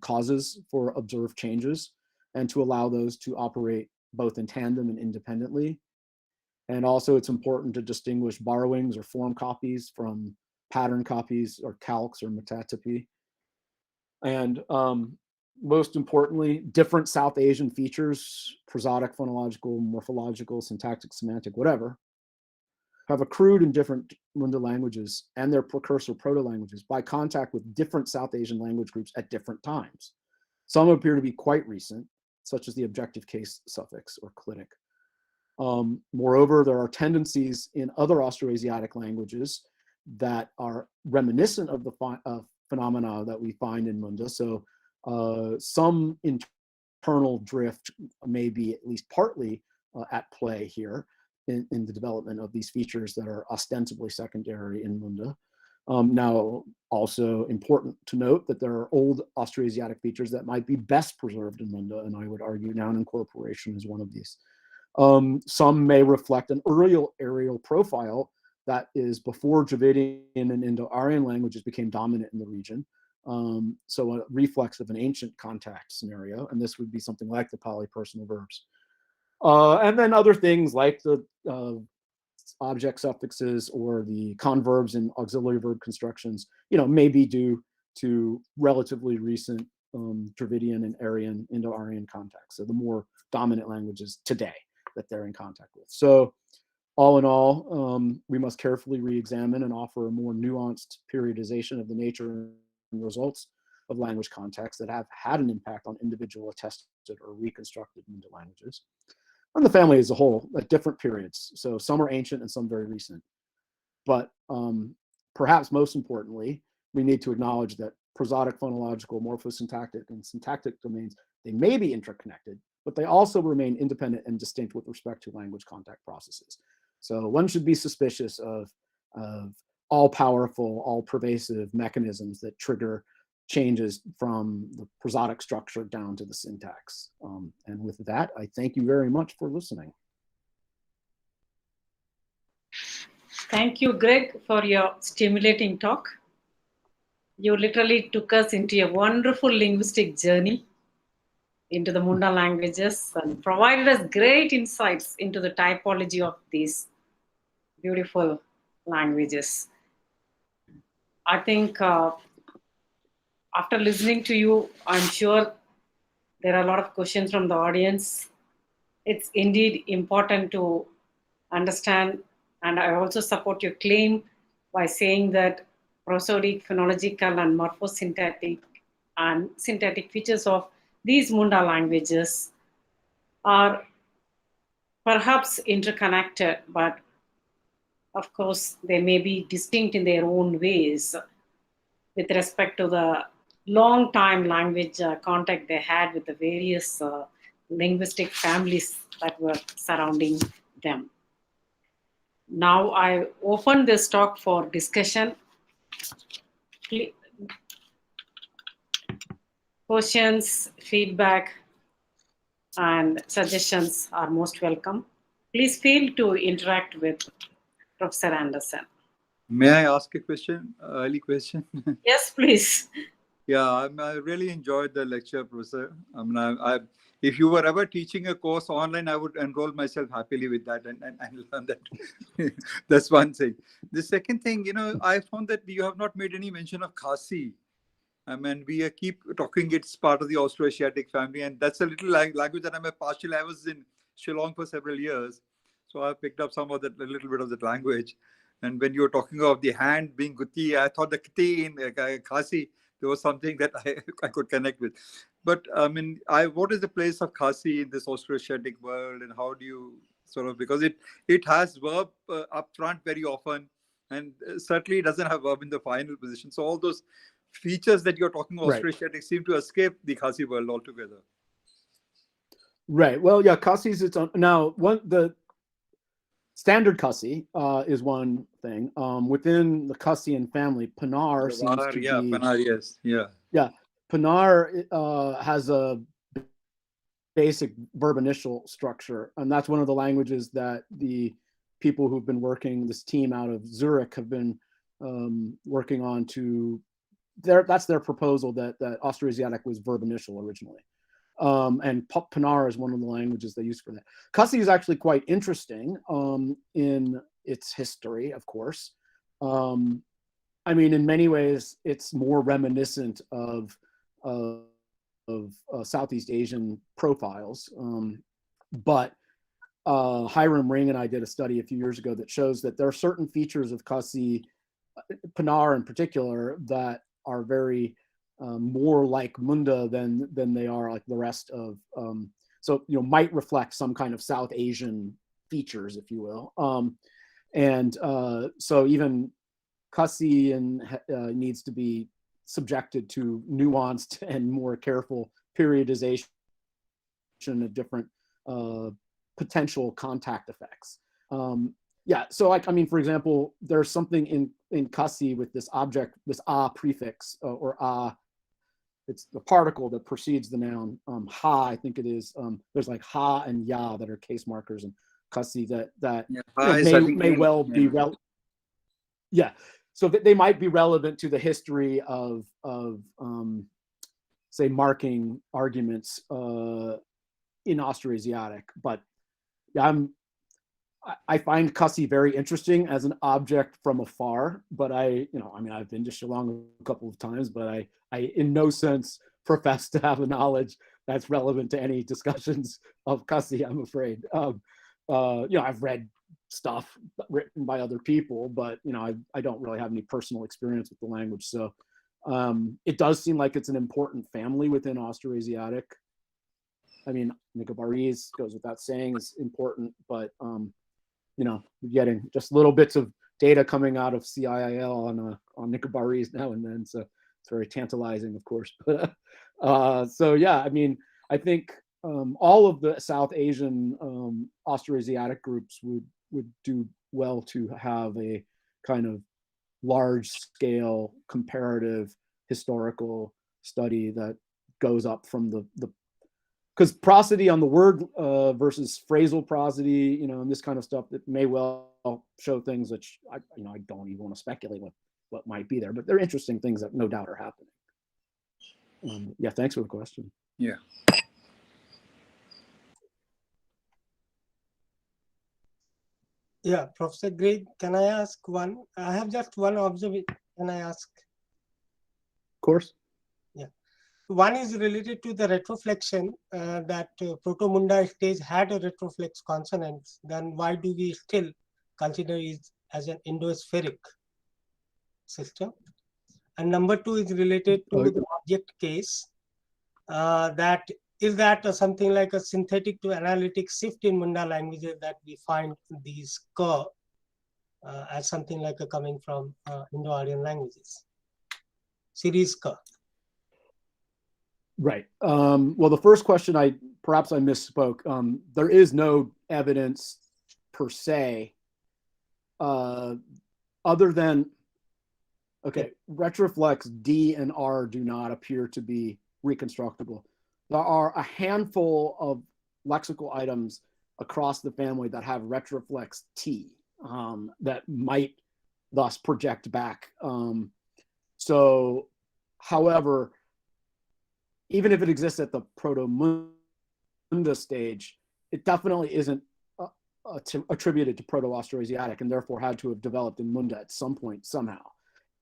causes for observed changes, and to allow those to operate both in tandem and independently. And also, it's important to distinguish borrowings or form copies from pattern copies or calcs or metatypy. And most importantly, different South Asian features, prosodic, phonological, morphological, syntactic, semantic, whatever, have accrued in different Munda languages and their precursor proto-languages by contact with different South Asian language groups at different times. Some appear to be quite recent, such as the objective case suffix or clitic. Moreover, there are tendencies in other Austroasiatic languages that are reminiscent of the phenomena that we find in Munda. So some internal drift may be at least partly at play here in the development of these features that are ostensibly secondary in Munda. Now, also important to note that there are old Austroasiatic features that might be best preserved in Munda, and I would argue Noun Incorporation is one of these. Some may reflect an areal profile that is before Dravidian and Indo-Aryan languages became dominant in the region. So a reflex of an ancient contact scenario, and this would be something like the polypersonal verbs. And then other things like the object suffixes or the converbs and auxiliary verb constructions, may be due to relatively recent Dravidian and Aryan, Indo-Aryan contacts. So the more dominant languages today that they're in contact with. So all in all, we must carefully re-examine and offer a more nuanced periodization of the nature and results of language contacts that have had an impact on individual attested or reconstructed Munda languages, and the family as a whole at different periods. So some are ancient and some very recent. But perhaps most importantly, we need to acknowledge that prosodic, phonological, morphosyntactic, and syntactic domains, they may be interconnected, but they also remain independent and distinct with respect to language contact processes. So one should be suspicious of all-powerful, all-pervasive mechanisms that trigger changes from the prosodic structure down to the syntax. And with that, I thank you very much for listening. Thank you, Greg, for your stimulating talk. You literally took us into a wonderful linguistic journey into the Munda languages and provided us great insights into the typology of these beautiful languages. I think after listening to you, I'm sure there are a lot of questions from the audience. It's indeed important to understand, and I also support your claim by saying that prosodic, phonological, and morphosyntactic and syntactic features of these Munda languages are perhaps interconnected, but of course they may be distinct in their own ways with respect to the long time language contact they had with the various linguistic families that were surrounding them. Now I open this talk for discussion. Questions, feedback, and suggestions are most welcome. Please feel to interact with Professor Anderson. May I ask a question, early question? Yes, please. Yeah, I really enjoyed the lecture, Professor. I mean, if you were ever teaching a course online, I would enroll myself happily with that and learn that. That's one thing. The second thing, I found that you have not made any mention of Khasi. I mean, we keep talking it's part of the Austroasiatic family, and that's a little language that I'm a partial. I was in Shillong for several years, so I picked up some of that, a little bit of that language. And when you were talking of the hand being guti, I thought the kti in Khasi, there was something that I could connect with. But I mean, what is the place of Khasi in this Austroasiatic world, and how do you sort of, because it has verb up front very often, and certainly it doesn't have verb in the final position. So all those features that you're talking about Austroasiatic seem to escape the Khasi world altogether. Right. Well, yeah, Khasi is its own. Now, the standard Khasi is one thing. Within the Khassian family, Panar seems to be. Panar, yes. Yeah. Panar has a basic verb initial structure, and that's one of the languages that the people who've been working, this team out of Zurich, have been working on to. That's their proposal that Austroasiatic was verb initial originally. And Panar is one of the languages they use for that. Khasi is actually quite interesting in its history, of course. I mean, in many ways, it's more reminiscent of Southeast Asian profiles. But Hiram Ring and I did a study a few years ago that shows that there are certain features of Khasi, Panar in particular, that are very more like Munda than they are like the rest of, so might reflect some kind of South Asian features, if you will. So even Khasi needs to be subjected to nuanced and more careful periodization of different potential contact effects. Yeah, so I mean, for example, there's something in Khasi with this object, this prefix, or it's the particle that precedes the noun. Ha, I think it is. There's like ha and ya that are case markers in Khasi that may well be yeah. So they might be relevant to the history of say marking arguments in Austroasiatic, but yeah, I find Khasi very interesting as an object from afar, but I mean, I've been to Shillong a couple of times, but I in no sense profess to have a knowledge that's relevant to any discussions of Khasi, I'm afraid. I've read stuff written by other people, but I don't really have any personal experience with the language. So it does seem like it's an important family within Austroasiatic. I mean, Nicobarese goes without saying is important, but getting just little bits of data coming out of CIIL on Nicobarese now and then, so it's very tantalizing, of course. But so yeah, I mean, I think all of the South Asian Austroasiatic groups would do well to have a kind of large-scale comparative historical study that goes up from the because prosody on the word versus phrasal prosody, and this kind of stuff that may well show things which I don't even want to speculate what might be there, but they're interesting things that no doubt are happening. Yeah, thanks for the question. Yeah. Yeah, Professor Greg, can I ask one? I have just one observation. Can I ask? Of course. Yeah. One is related to the retroflexion, that Proto-Munda stage had a retroflex consonants. Then why do we still consider it as an endospheric system? And number two is related to the object case. That is that something like a synthetic to analytic shift in Munda languages that we find these K as something like a coming from Indo-Aryan languages. Series K. Right. Well, the first question, perhaps I misspoke. There is no evidence per se, other than, okay, retroflex D and R do not appear to be reconstructible. There are a handful of lexical items across the family that have retroflex T that might thus project back. However, even if it exists at the Proto-Munda stage, it definitely isn't attributed to Proto-Austroasiatic and therefore had to have developed in Munda at some point somehow.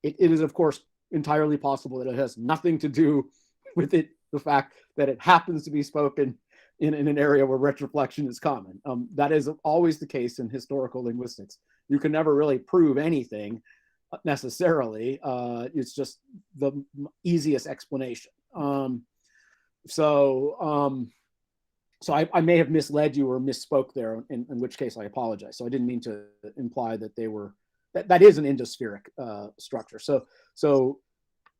It is, of course, entirely possible that it has nothing to do with the fact that it happens to be spoken in an area where retroflexion is common. That is always the case in historical linguistics. You can never really prove anything necessarily. It's just the easiest explanation. So I may have misled you or misspoke there, in which case I apologize. So I didn't mean to imply that they were, that is an endospheric structure. So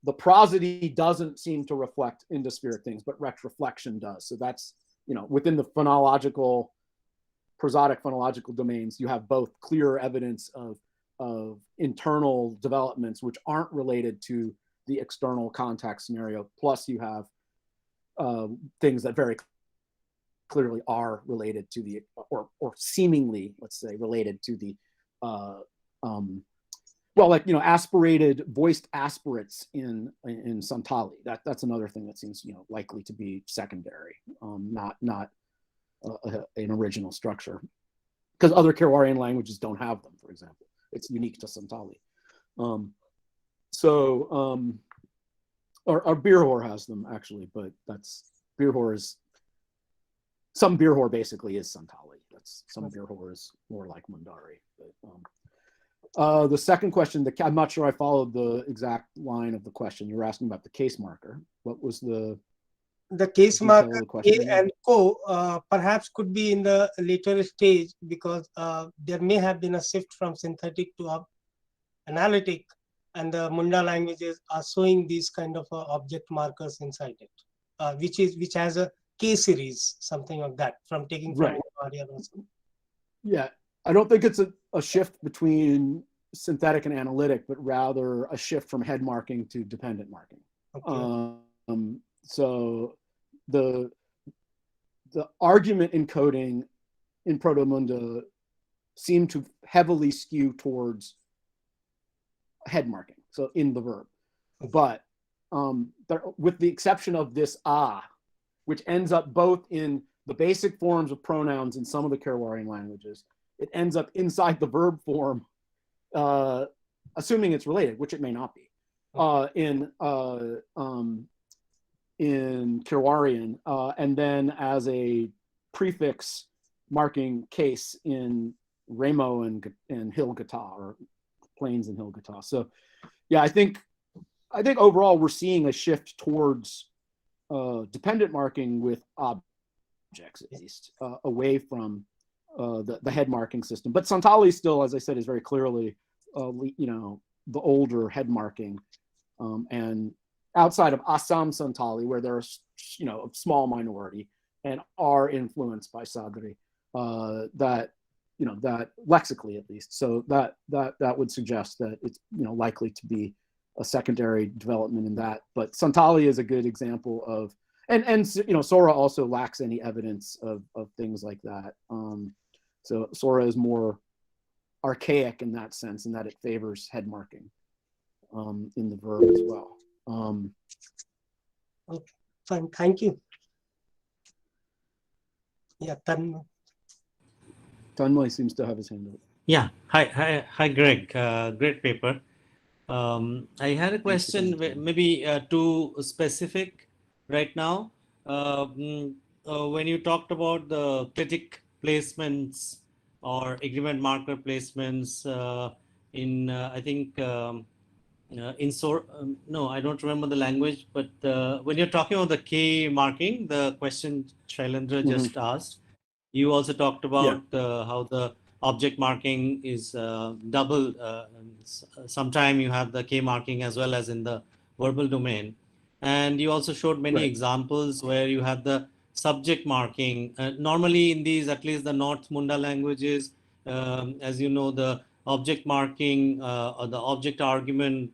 the prosody doesn't seem to reflect endospheric things, but retroflexion does. So that's, within the prosodic phonological domains, you have both clear evidence of internal developments which aren't related to the external context scenario, plus you have things that very clearly are related to the, or seemingly, let's say, related to the, aspirated voiced aspirates in Santali. That's another thing that seems, likely to be secondary, not an original structure, because other Karawarean languages don't have them. For example, it's unique to Santali. Or Birhor has them actually, but some Birhor basically is Santali. Some Birhor is more like Mundari. But, the second question, I'm not sure I followed the exact line of the question. You were asking about the case marker. What was the case marker question? A and Co perhaps could be in the later stage because there may have been a shift from synthetic to analytic, and the Munda languages are showing these kind of object markers inside it, which has a K series, something like that, from taking from Aryan or something. Yeah, I don't think it's a shift between synthetic and analytic, but rather a shift from head marking to dependent marking. Okay. So the argument encoding in Proto-Munda seem to heavily skew towards head marking, so in the verb. But with the exception of this which ends up both in the basic forms of pronouns in some of the Karawarean languages, it ends up inside the verb form, assuming it's related, which it may not be, in Karawarean, and then as a prefix marking case in Remo and Hill Gata, or Plains and Hill Gata. So yeah, I think overall we're seeing a shift towards dependent marking with objects, at least, away from the head marking system. But Santali still, as I said, is very clearly, the older head marking. And outside of Assam Santali, where there's, a small minority and are influenced by Sadri, that lexically at least. So that would suggest that it's, likely to be a secondary development in that. But Santali is a good example of, and Sora also lacks any evidence of things like that. So Sora is more archaic in that sense, in that it favors head marking in the verb as well. Okay, fine. Thank you. Yeah, Tanmay seems to have his hand up. Yeah. Hi, Greg. Great paper. I had a question, maybe too specific right now. When you talked about the critic placements or agreement marker placements in, I think, no, I don't remember the language, but when you're talking about the K marking, the question Shailendra just asked, you also talked about how the object marking is double. Sometime you have the K marking as well as in the verbal domain. And you also showed many examples where you have the subject marking. Normally in these, at least the North Munda languages, as you know, the object marking or the object argument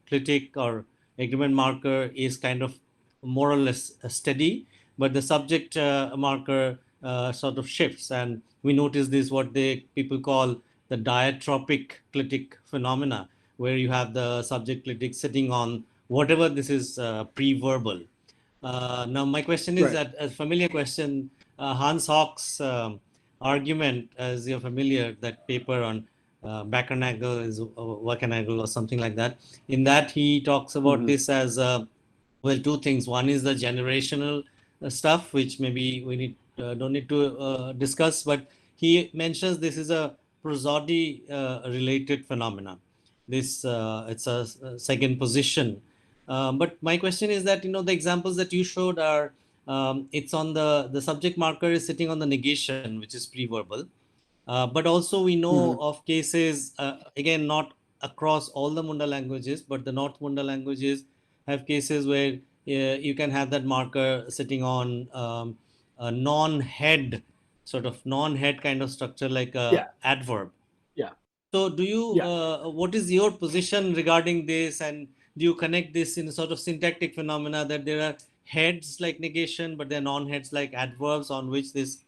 critic or agreement marker is kind of more or less steady, but the subject marker sort of shifts, and we notice this what people call the diatropic clitic phenomena, where you have the subject clitic sitting on whatever this is pre-verbal. Now my question is that a familiar question, Hans Hock's argument, as you're familiar, that paper on Backernagel is Wackernagel or something like that. In that he talks about this as well, two things. One is the generational stuff, which maybe we don't need to discuss, but he mentions this is a prosody related phenomenon. This it's a second position. But my question is that, the examples that you showed are, it's on the subject marker is sitting on the negation, which is pre-verbal. But also we know of cases, again, not across all the Munda languages, but the North Munda languages have cases where you can have that marker sitting on a non-head, sort of non-head kind of structure, like a adverb. Yeah. So do you, what is your position regarding this? And do you connect this in a sort of syntactic phenomena that there are heads like negation, but there are non-heads like adverbs on which this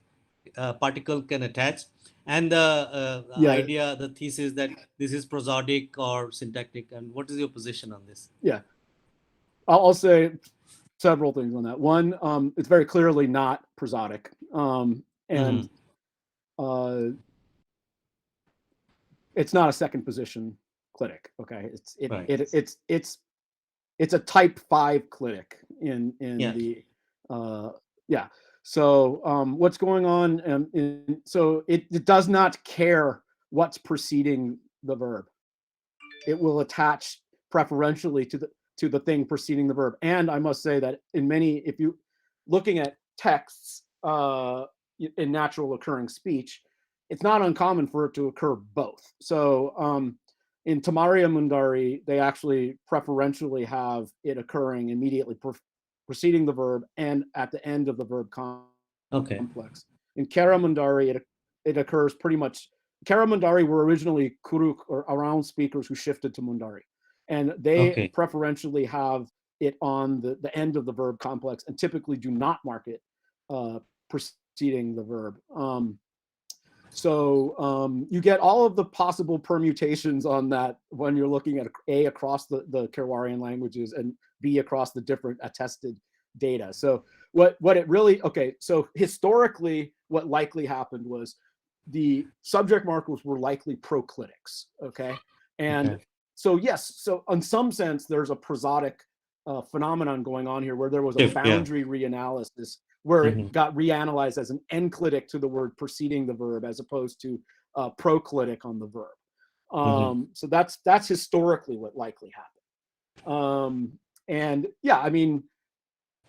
particle can attach? And the idea, the thesis that this is prosodic or syntactic, and what is your position on this? Yeah, I'll say several things on that. One, it's very clearly not prosodic, and it's not a second position clitic. Okay, it's a type 5 clitic in the So what's going on? So it does not care what's preceding the verb. It will attach preferentially to the thing preceding the verb. And I must say that if you looking at texts in natural occurring speech, it's not uncommon for it to occur both. So in Tamaria Mundari, they actually preferentially have it occurring immediately preceding the verb and at the end of the verb complex. In Kara Mundari, it occurs pretty much. Kara Mundari were originally Kuruk or around speakers who shifted to Mundari, and they preferentially have it on the end of the verb complex and typically do not mark it preceding the verb. So you get all of the possible permutations on that when you're looking at A across the Kerwarian languages and B across the different attested data. So what it really, so historically what likely happened was the subject markers were likely proclitics, and so yes, so in some sense there's a prosodic phenomenon going on here where there was a boundary reanalysis where it got reanalyzed as an enclitic to the word preceding the verb as opposed to proclitic on the verb. So that's historically what likely happened. And yeah, I mean,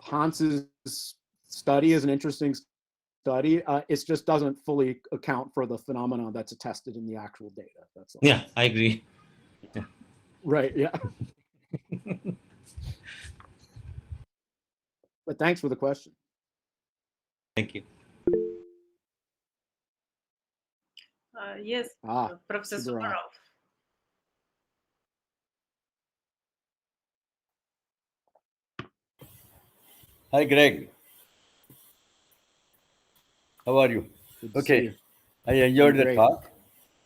Hans's study is an interesting study. It just doesn't fully account for the phenomenon that's attested in the actual data. That's all. Yeah, I agree. Yeah. Right. Yeah. But thanks for the question. Thank you. Yes, Professor Subarov. Hi, Greg. How are you? Good to see Okay. you. I enjoyed the great. talk.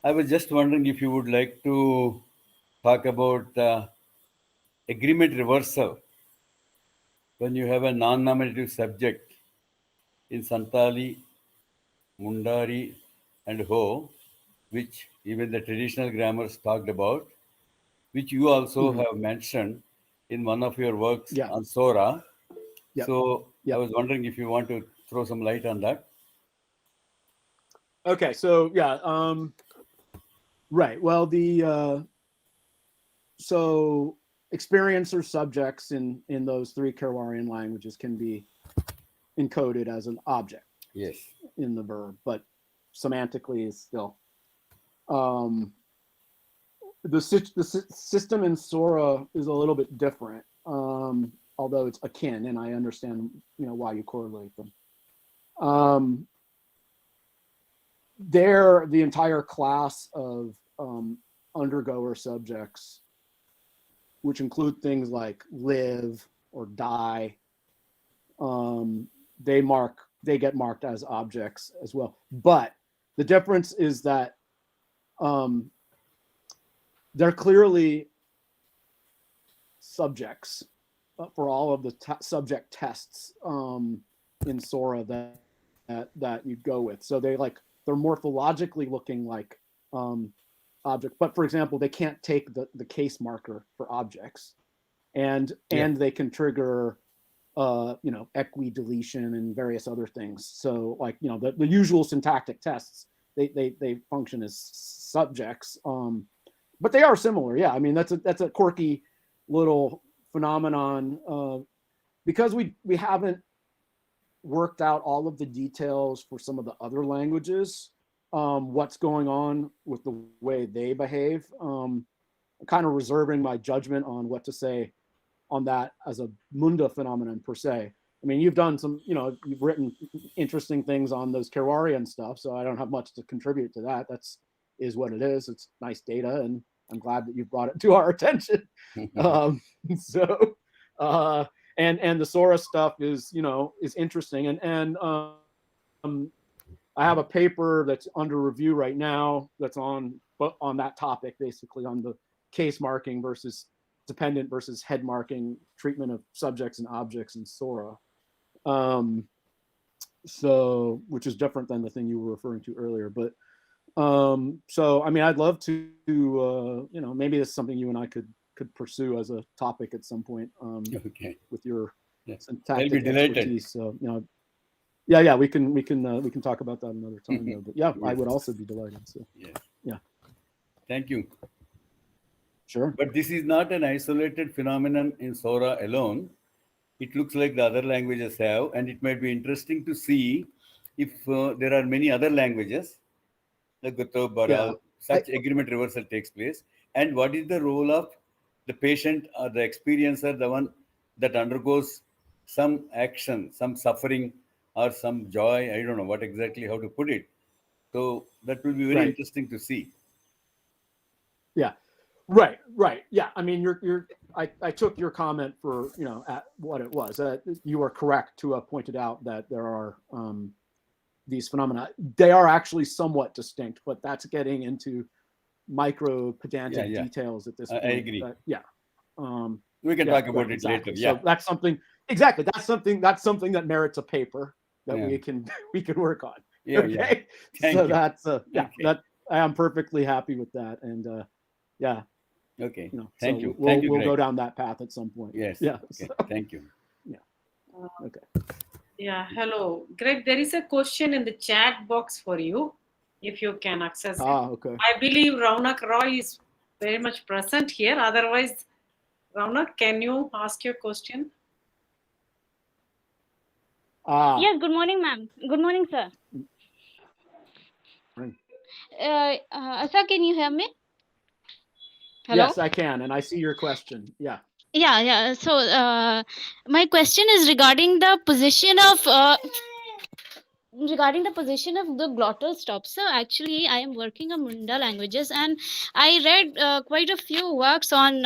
I was just wondering if you would like to talk about agreement reversal when you have a non-nominative subject in Santali, Mundari, and Ho, which even the traditional grammars talked about, which you also have mentioned in one of your works Yeah. on Sora. Yep. So Yep. I was wondering if you want to throw some light on that. Okay, so yeah, right. Well, so experiencer subjects in those three Kerwarian languages can be encoded as an object Yes. in the verb, but semantically is still the system in Sora is a little bit different, although it's akin, and I understand why you correlate them. There, the entire class of undergoer subjects, which include things like live or die, they get marked as objects as well. But the difference is that they're clearly subjects for all of the subject tests in Sora that you go with. So they're morphologically looking like object, but for example, they can't take the case marker for objects, and they can trigger equi-deletion and various other things. So the usual syntactic tests, they function as subjects, but they are similar. Yeah, I mean that's a quirky little phenomenon because we haven't worked out all of the details for some of the other languages, what's going on with the way they behave. I'm kind of reserving my judgment on what to say on that as a Munda phenomenon per se. I mean, you've done some, you've written interesting things on those Kerwarian stuff, so I don't have much to contribute to that. Is what it is. It's nice data, and I'm glad that you brought it to our attention. And the Sora stuff is interesting, and I have a paper that's under review right now that's on that topic, basically on the case marking versus dependent versus head marking treatment of subjects and objects in Sora. So, which is different than the thing you were referring to earlier. But so I mean, I'd love to maybe it's something you and I could pursue as a topic at some point. Okay. With your Yes. syntactic expertise. So yeah, we can talk about that another time. Though. But yeah, yes. I would also be delighted. So yeah. Thank you. Sure. But this is not an isolated phenomenon in Sora alone. It looks like the other languages have, and it might be interesting to see if there are many other languages, like Gutto, Baral, such agreement reversal takes place. And what is the role of the patient or the experiencer, the one that undergoes some action, some suffering, or some joy? I don't know what exactly how to put it. So that will be very interesting to see. Yeah. Right. Yeah. I mean, I took your comment for, at what it was. You are correct to have pointed out that there are these phenomena. They are actually somewhat distinct, but that's getting into micro pedantic details at this point. I agree. We can talk about it later. Yeah. So that's something that's something that merits a paper that we can work on. Yeah. Okay. Thank so you. that's that I am perfectly happy with that. And yeah. Okay. Thank you. We'll go down that path at some point. Yes. Yeah. Okay. Thank you. Yeah. Okay. Yeah. Hello, Greg. There is a question in the chat box for you, if you can access it. Okay. I believe Raunak Roy is very much present here. Otherwise, Raunak, can you ask your question? Yes. Good morning, ma'am. Good morning, sir. Sir, can you hear me? Hello? Yes, I can, and I see your question. Yeah. Yeah. So, my question is regarding the position of regarding the position of the glottal stops. So actually, I am working on Munda languages, and I read quite a few works on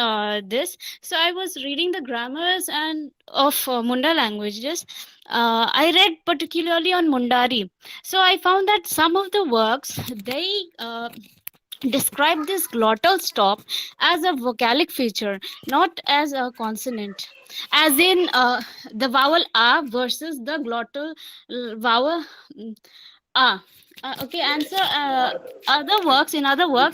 this. So I was reading the grammars and of Munda languages. I read particularly on Mundari. So I found that some of the works they describe this glottal stop as a vocalic feature, not as a consonant, as in the vowel a versus the glottal vowel a. Okay, and so other works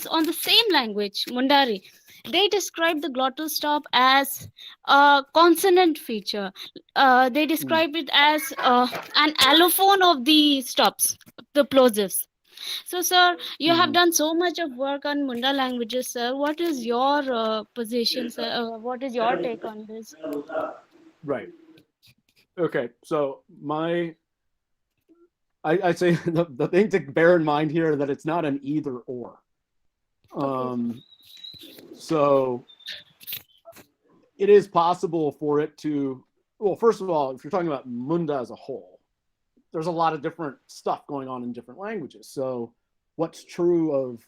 on the same language, Mundari, they describe the glottal stop as a consonant feature. They describe it as an allophone of the stops, the plosives. So, sir, you have done so much of work on Munda languages, sir. What is your position, sir? What is your take on this? Right. Okay. So I say the thing to bear in mind here that it's not an either or. So it is possible for it to, well, first of all, if you're talking about Munda as a whole, there's a lot of different stuff going on in different languages. So what's true of,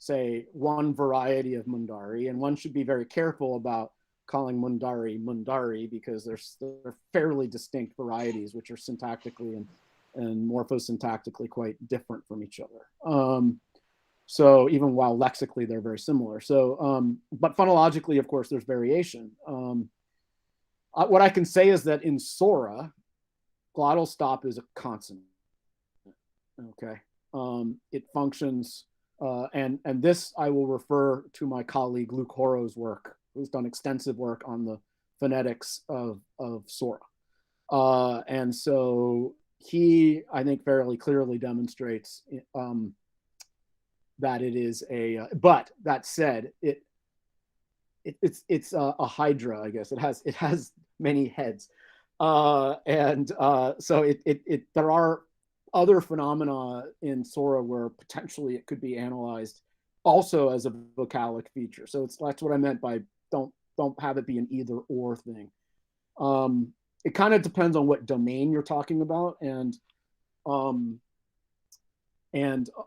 say, one variety of Mundari, and one should be very careful about calling Mundari Mundari, because they're fairly distinct varieties, which are syntactically and morphosyntactically quite different from each other. So even while lexically they're very similar. So, but phonologically, of course, there's variation. What I can say is that in Sora, glottal stop is a consonant. Okay, it functions, and this I will refer to my colleague Luke Horo's work, who's done extensive work on the phonetics of Sora, and so he, I think, fairly clearly demonstrates that it is a. But that said, it's a hydra, I guess. It has many heads, so there are other phenomena in Sora where potentially it could be analyzed also as a vocalic feature. So that's what I meant by don't have it be an either or thing. It kind of depends on what domain you're talking about, and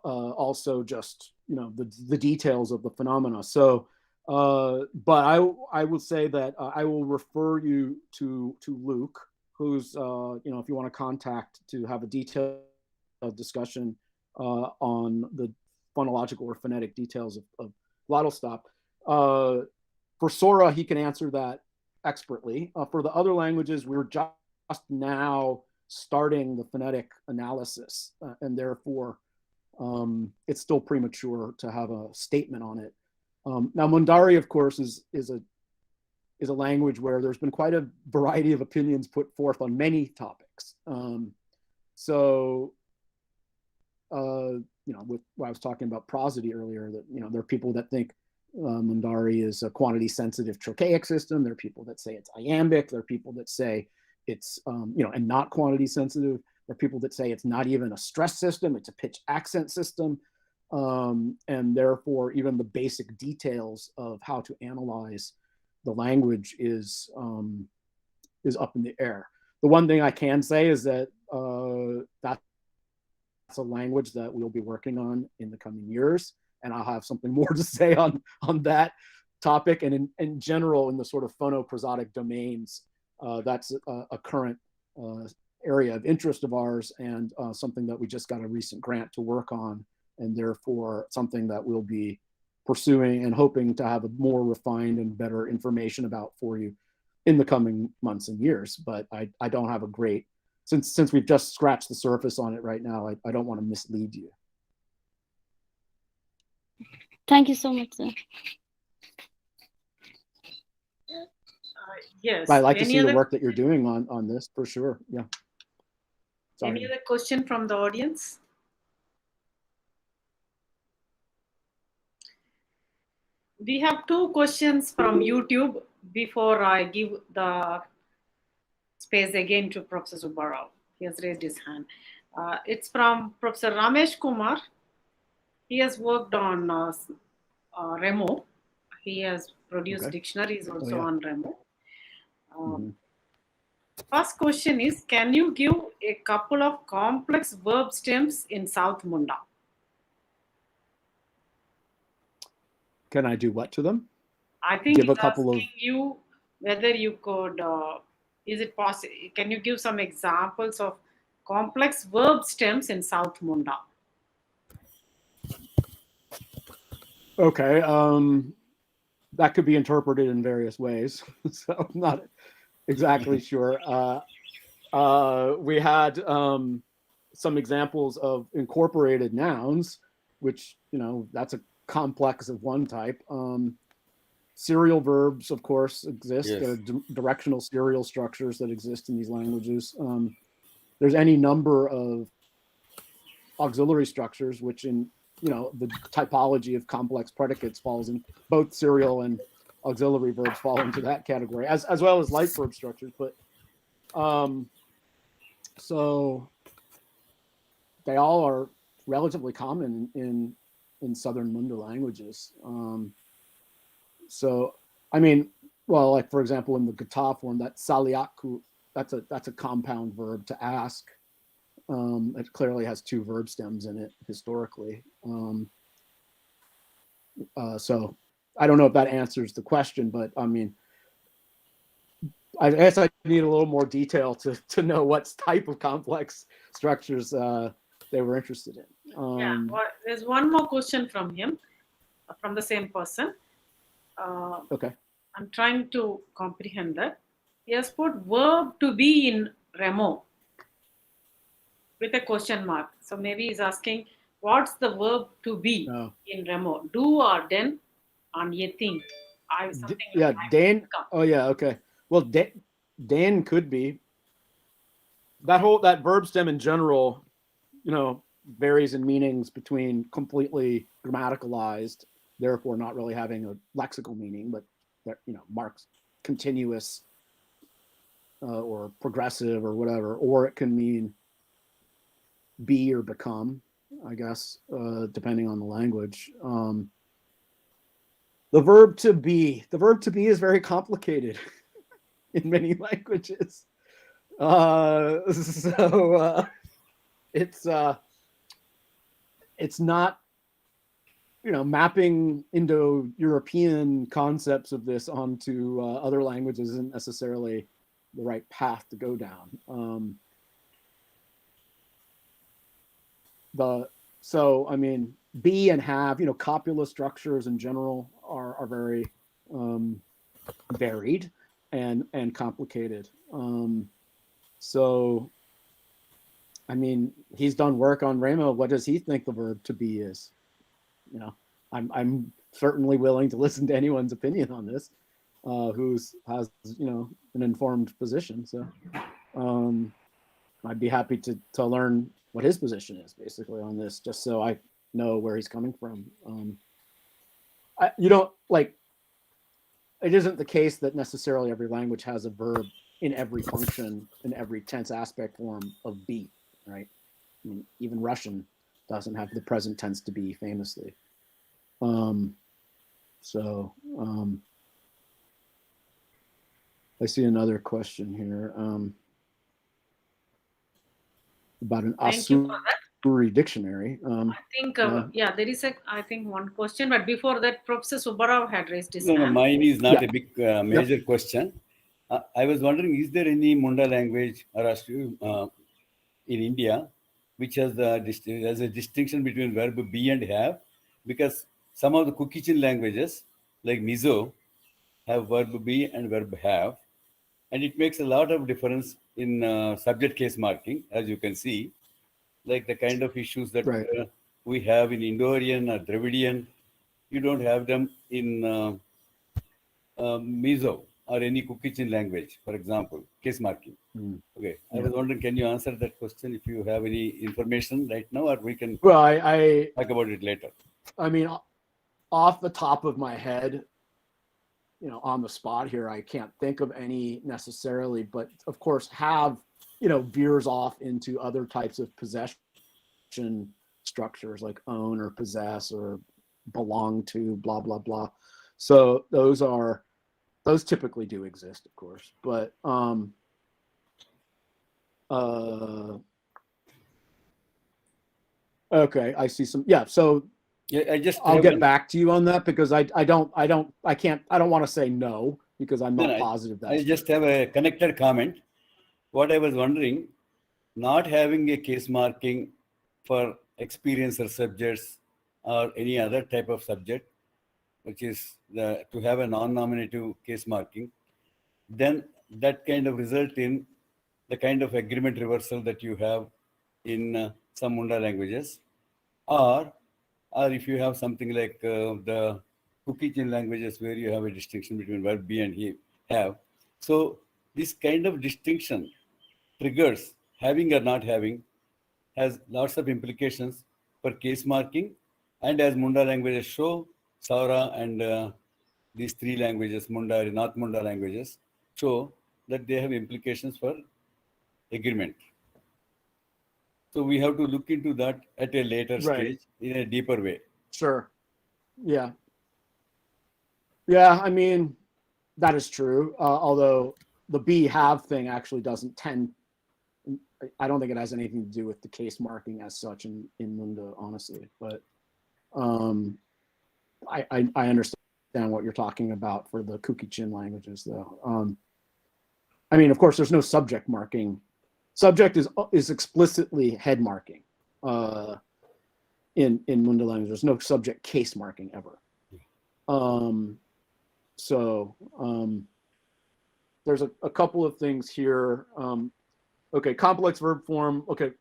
also just, you know, the details of the phenomena. So, but I will say that I will refer you to Luke, who's you know, if you want to contact to have a detailed discussion on the phonological or phonetic details of glottal stop. For Sora, he can answer that expertly. For the other languages, we're just now starting the phonetic analysis, and therefore it's still premature to have a statement on it. Now, Mundari, of course, is a language where there's been quite a variety of opinions put forth on many topics. You know, with what I was talking about prosody earlier, that, you know, there are people that think Mundari is a quantity-sensitive trochaic system. There are people that say it's iambic. There are people that say it's, you know, and not quantity-sensitive. There are people that say it's not even a stress system. It's a pitch accent system. And therefore, even the basic details of how to analyze the language is up in the air. The one thing I can say is that that's a language that we'll be working on in the coming years, and I'll have something more to say on that topic. And in general, in the sort of phonoprosodic domains, that's a current area of interest of ours, and something that we just got a recent grant to work on, and therefore something that we'll be pursuing and hoping to have a more refined and better information about for you in the coming months and years. But I don't have a great, since we've just scratched the surface on it right now, I don't want to mislead you. Thank you so much, sir. Yes. I like to see the work that you're doing on this, for sure. Yeah. Sorry. Any other question from the audience? We have 2 questions from YouTube before I give the space again to Professor Subbarao. He has raised his hand. It's from Professor Ramesh Kumar. He has worked on Remo. He has produced dictionaries also on Remo. First question is, can you give a couple of complex verb stems in South Munda? Can I do what to them? I think Give he's a couple of- asking you whether you could, is it possible, can you give some examples of complex verb stems in South Munda? Okay, that could be interpreted in various ways. So I'm not exactly sure. We had some examples of incorporated nouns, which, you know, that's a complex of one type. Serial verbs, of course, exist. Yes. There are directional serial structures that exist in these languages. There's any number of auxiliary structures, which in, you know, the typology of complex predicates falls in. Both serial and auxiliary verbs fall into that category, as well as light verb structures. But so they all are relatively common in Southern Munda languages. So I mean, well, like for example, in the Gata form, that saliaku, that's a compound verb, to ask. It clearly has two verb stems in it historically. So I don't know if that answers the question, but I mean, I guess I need a little more detail to know what type of complex structures they were interested in. Yeah, well, there's one more question from him, from the same person. Okay. I'm trying to comprehend that. He has put verb to be in remo with a question mark. So maybe he's asking, what's the verb to be in remo? Do or den on a thing. Yeah, Dan. Oh yeah, okay. Well, Dan could be. That verb stem in general, you know, varies in meanings between completely grammaticalized, therefore not really having a lexical meaning, but you know, marks continuous or progressive or whatever, or it can mean be or become, I guess, depending on the language. The verb to be is very complicated in many languages. It's not, you know, mapping Indo-European concepts of this onto other languages isn't necessarily the right path to go down. So I mean, be and have, you know, copula structures in general are very varied and complicated. So I mean, he's done work on Ramo. What does he think the verb to be is? You know, I'm certainly willing to listen to anyone's opinion on this, has, you know, an informed position. So I'd be happy to learn what his position is basically on this, just so I know where he's coming from. You don't, like, it isn't the case that necessarily every language has a verb in every function, in every tense aspect form of be, right? I mean, even Russian doesn't have the present tense to be famously. I see another question here about an Asuri dictionary. I think, yeah, there is one question, but before that, Professor Subbarao had raised his hand. No, mine is not a big major question. I was wondering, is there any Munda language or in India which has a distinction between verb be and have? Because some of the Kitchen languages, like Mizo, have verb be and verb have, and it makes a lot of difference in subject case marking, as you can see, like the kind of issues that we have in Indo-Aryan or Dravidian. You don't have them in Mizo or any Kitchen language, for example, case marking. Okay, I was wondering, can you answer that question if you have any information right now, or we can I talk about it later? I mean, off the top of my head, you know, on the spot here, I can't think of any necessarily, but of course have, you know, veers off into other types of possession structures like own or possess or belong to, blah, blah, blah. So those typically do exist, of course, but Okay, I see some. Yeah, so Yeah, I'll get back to you on that because I don't want to say no because I'm not positive that. I just have a connected comment. What I was wondering, not having a case marking for experiencer subjects or any other type of subject, which is to have a non-nominative case marking, then that kind of result in the kind of agreement reversal that you have in some Munda languages, or if you have something like the cookie chain languages where you have a distinction between verb be and he have. So this kind of distinction triggers having or not having has lots of implications for case marking, and as Munda languages show, Saura and these three languages, Munda, North Munda languages, show that they have implications for agreement. So we have to look into that at a later stage in a deeper way. Sure. Yeah. Yeah, I mean, that is true. Although the be have thing actually doesn't tend, I don't think it has anything to do with the case marking as such in Munda, honestly. But I understand what you're talking about for the Kuki-Chin languages, though. I mean, of course, there's no subject marking. Subject is explicitly head marking in Munda language. There's no subject case marking ever. There's a couple of things here. Okay, complex verb form. Okay,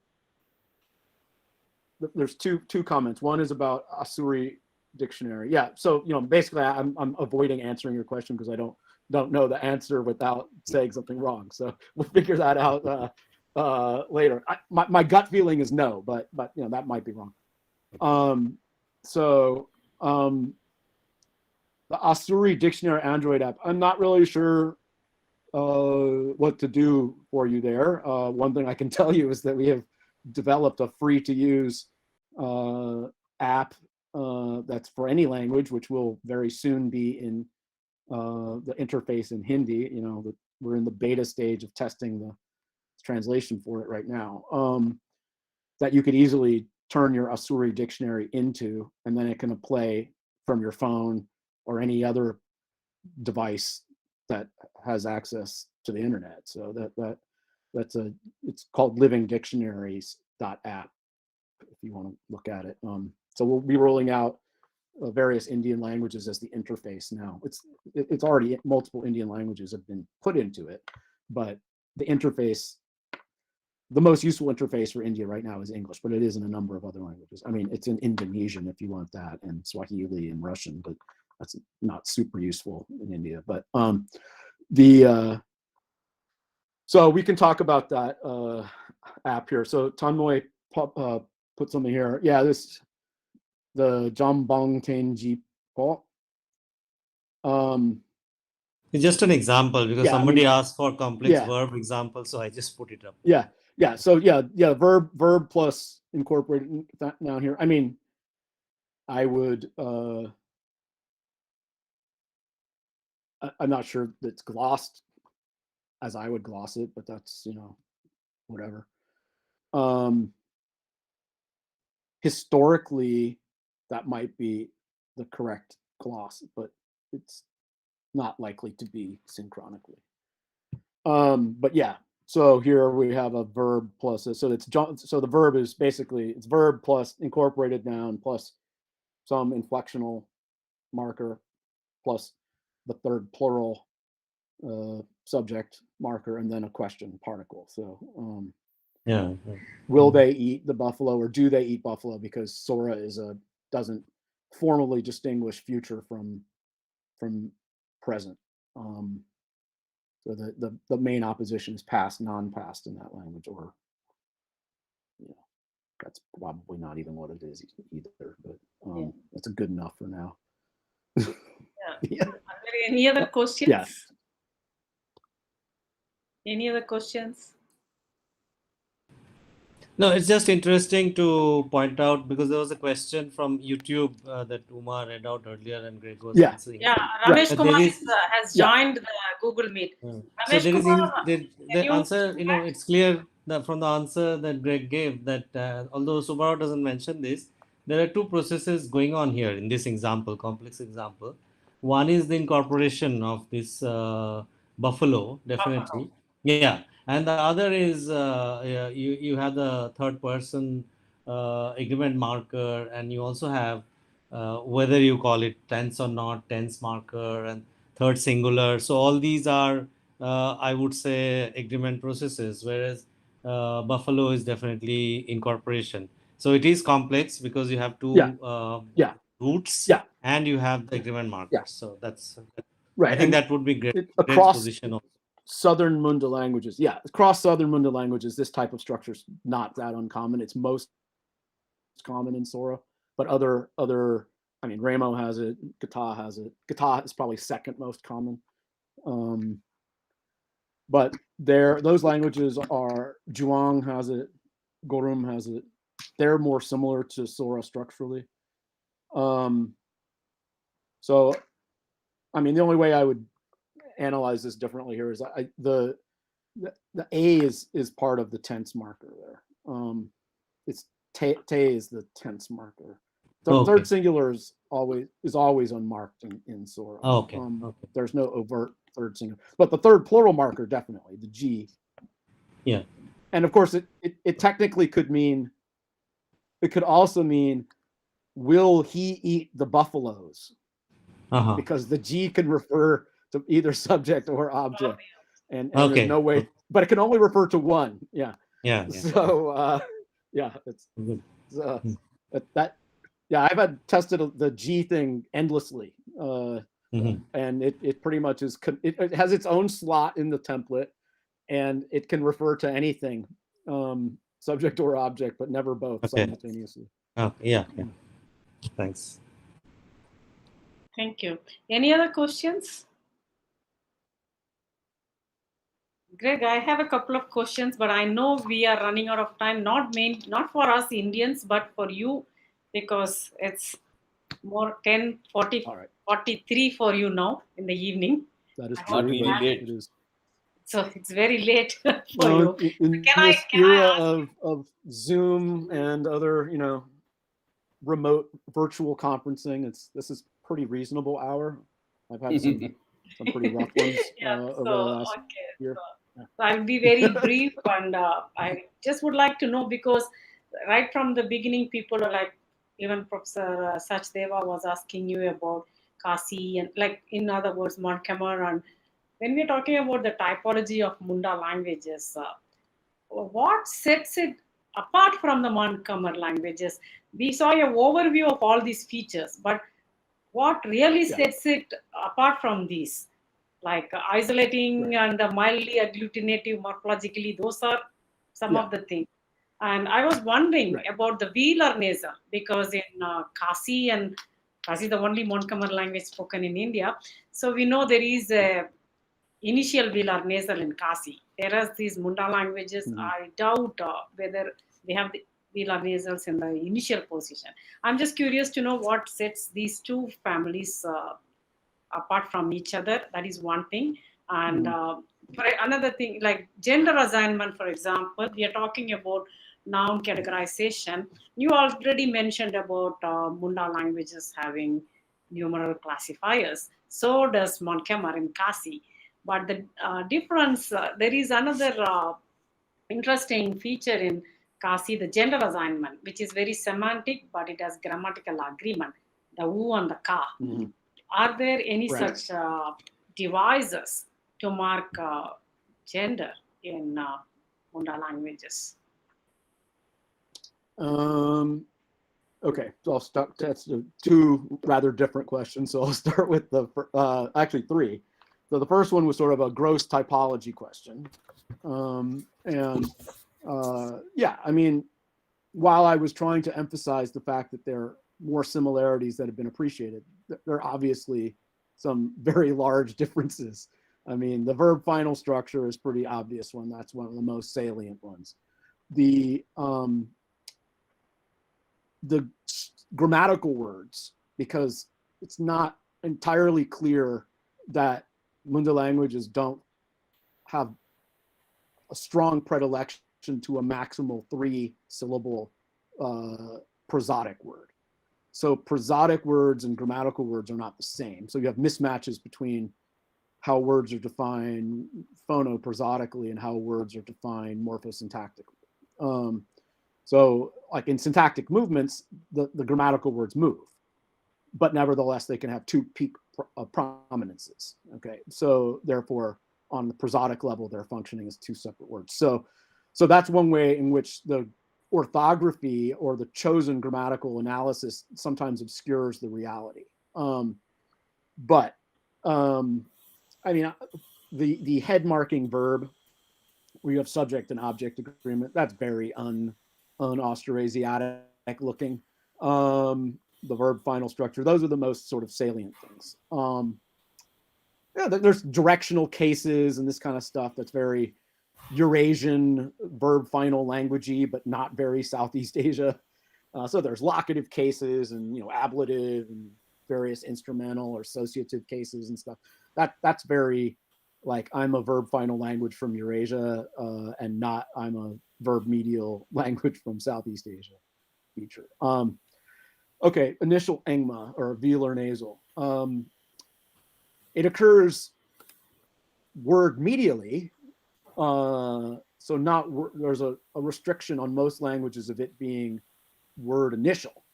there's two comments. One is about Asuri dictionary. Yeah, so basically, I'm avoiding answering your question because I don't know the answer without saying something wrong. So we'll figure that out later. My gut feeling is no, but that might be wrong. The Asuri dictionary Android app. I'm not really sure what to do for you there. One thing I can tell you is that we have developed a free-to-use app that's for any language, which will very soon be in the interface in Hindi. We're in the beta stage of testing the translation for it right now. That you could easily turn your Asuri dictionary into, and then it can play from your phone or any other device that has access to the internet. So it's called Livingdictionaries App if you want to look at it. So we'll be rolling out various Indian languages as the interface now. It's already multiple Indian languages have been put into it, but the interface, the most useful interface for India right now is English, but it is in a number of other languages. I mean, it's in Indonesian if you want that, and Swahili and Russian, but that's not super useful in India. But so we can talk about that app here. So Tanmoy put something here. Yeah, the Jambang Tenji Po. It's just an example because Yeah, somebody asked for complex yeah. verb example, so I just put it up. Yeah. So verb plus incorporated noun here. I mean, I would. I'm not sure that's glossed as I would gloss it, but that's whatever. Historically, that might be the correct gloss, but it's not likely to be synchronically. But yeah, so here we have a verb plus so the verb is basically it's verb plus incorporated noun plus some inflectional marker plus the third plural subject marker and then a question particle. So yeah. Will they eat the buffalo or do they eat buffalo? Because Sora doesn't formally distinguish future from present. So the main opposition is past, non-past in that language, or that's probably not even what it is either. But that's good enough for now. Yeah. Are there any other questions? Yes. Any other questions? No, it's just interesting to point out because there was a question from YouTube that Umar read out earlier and Greg was answering. Yeah, Ramesh Kumar has joined the Google Meet. So Ramesh there is Kumar, the answer, it's clear from the answer that Greg gave, that although Subaru doesn't mention this, there are two processes going on here in this example, complex example. One is the incorporation of this buffalo, definitely. Yeah. And the other is you have the third person agreement marker, and you also have whether you call it tense or not, tense marker, and third singular. So all these are, I would say, agreement processes, whereas buffalo is definitely incorporation. So it is complex because you have two Yeah. roots Yeah. and you have the agreement markers. Yeah. So that's, Right. I think And that would be great. across Position also. Southern Munda languages. Yeah. Across Southern Munda languages, this type of structure is not that uncommon. It's most common in Sora, but other, I mean, Ramo has it, Gata has it. Gata is probably second most common. But those languages are, Zhuang has it, Gorum has it. They're more similar to Sora structurally. So, I mean, the only way I would analyze this differently here is the A is part of the tense marker there. It's te is the tense marker. The third singular is always unmarked in Sora. Okay. There's no overt third singular, but the third plural marker definitely, the G. Yeah. And of course, it technically could mean. It could also mean, will he eat the buffaloes? Because the G can refer to either subject or object, and there's no way, but it can only refer to one. Yeah. Yeah. So yeah, it's that. Yeah, I've had tested the G thing endlessly, and it pretty much is. It has its own slot in the template, and it can refer to anything, subject or object, but never both simultaneously. Yeah. Thanks. Thank you. Any other questions? Greg, I have a couple of questions, but I know we are running out of time. Not for us Indians, but for you, because it's more 10:40, 43 for you now in the evening. That is not really late. It is. So it's very late for you. In this era of Zoom and other, remote virtual conferencing, this is pretty reasonable hour. I've had some pretty rough ones over the last year. So I'll be very brief, and I just would like to know, because right from the beginning, people are like, even Professor Sachdeva was asking you about Kasi, and like, in other words, Montgomery. And when we're talking about the typology of Munda languages, what sets it apart from the Montgomery languages? We saw an overview of all these features, but what really sets it apart from these? Like isolating and mildly agglutinative morphologically, those are some of the things. And I was wondering about the velar nasal, because in Kasi, and Kasi is the only Montgomery language spoken in India, so we know there is a initial velar nasal in Kasi. Whereas these Munda languages, I doubt whether they have the velar nasals in the initial position. I'm just curious to know what sets these two families apart from each other. That is one thing. And for another thing, like gender assignment, for example, we are talking about noun categorization. You already mentioned about Munda languages having numeral classifiers. So does Montgomery in Kasi. But the difference, there is another interesting feature in Kasi, the gender assignment, which is very semantic, but it has grammatical agreement, the U and the Ka. Are there any such devices to mark gender in Munda languages? Okay, so I'll start. That's two rather different questions. So I'll start with actually three. So the first one was sort of a gross typology question. Yeah, I mean, while I was trying to emphasize the fact that there are more similarities that have been appreciated, there are obviously some very large differences. I mean, the verb final structure is pretty obvious one. That's one of the most salient ones. The grammatical words, because it's not entirely clear that Munda languages don't have a strong predilection to a maximal 3-syllable prosodic word. So prosodic words and grammatical words are not the same. So you have mismatches between how words are defined phonoprosodically and how words are defined morphosyntactically. So like in syntactic movements, the grammatical words move, but nevertheless, they can have 2 peak prominences. Okay, so therefore, on the prosodic level, they're functioning as 2 separate words. So that's one way in which the orthography or the chosen grammatical analysis sometimes obscures the reality. But I mean, the head marking verb, where you have subject and object agreement, that's very un-Austrasiatic looking. The verb final structure, those are the most sort of salient things. Yeah, there's directional cases and this kind of stuff that's very Eurasian verb final languagey, but not very Southeast Asia. So there's locative cases and ablative and various instrumental or associative cases and stuff. That's very like I'm a verb final language from Eurasia and not I'm a verb medial language from Southeast Asia feature. Okay, initial engma or velar nasal. It occurs word medially. So not there's a restriction on most languages of it being word initial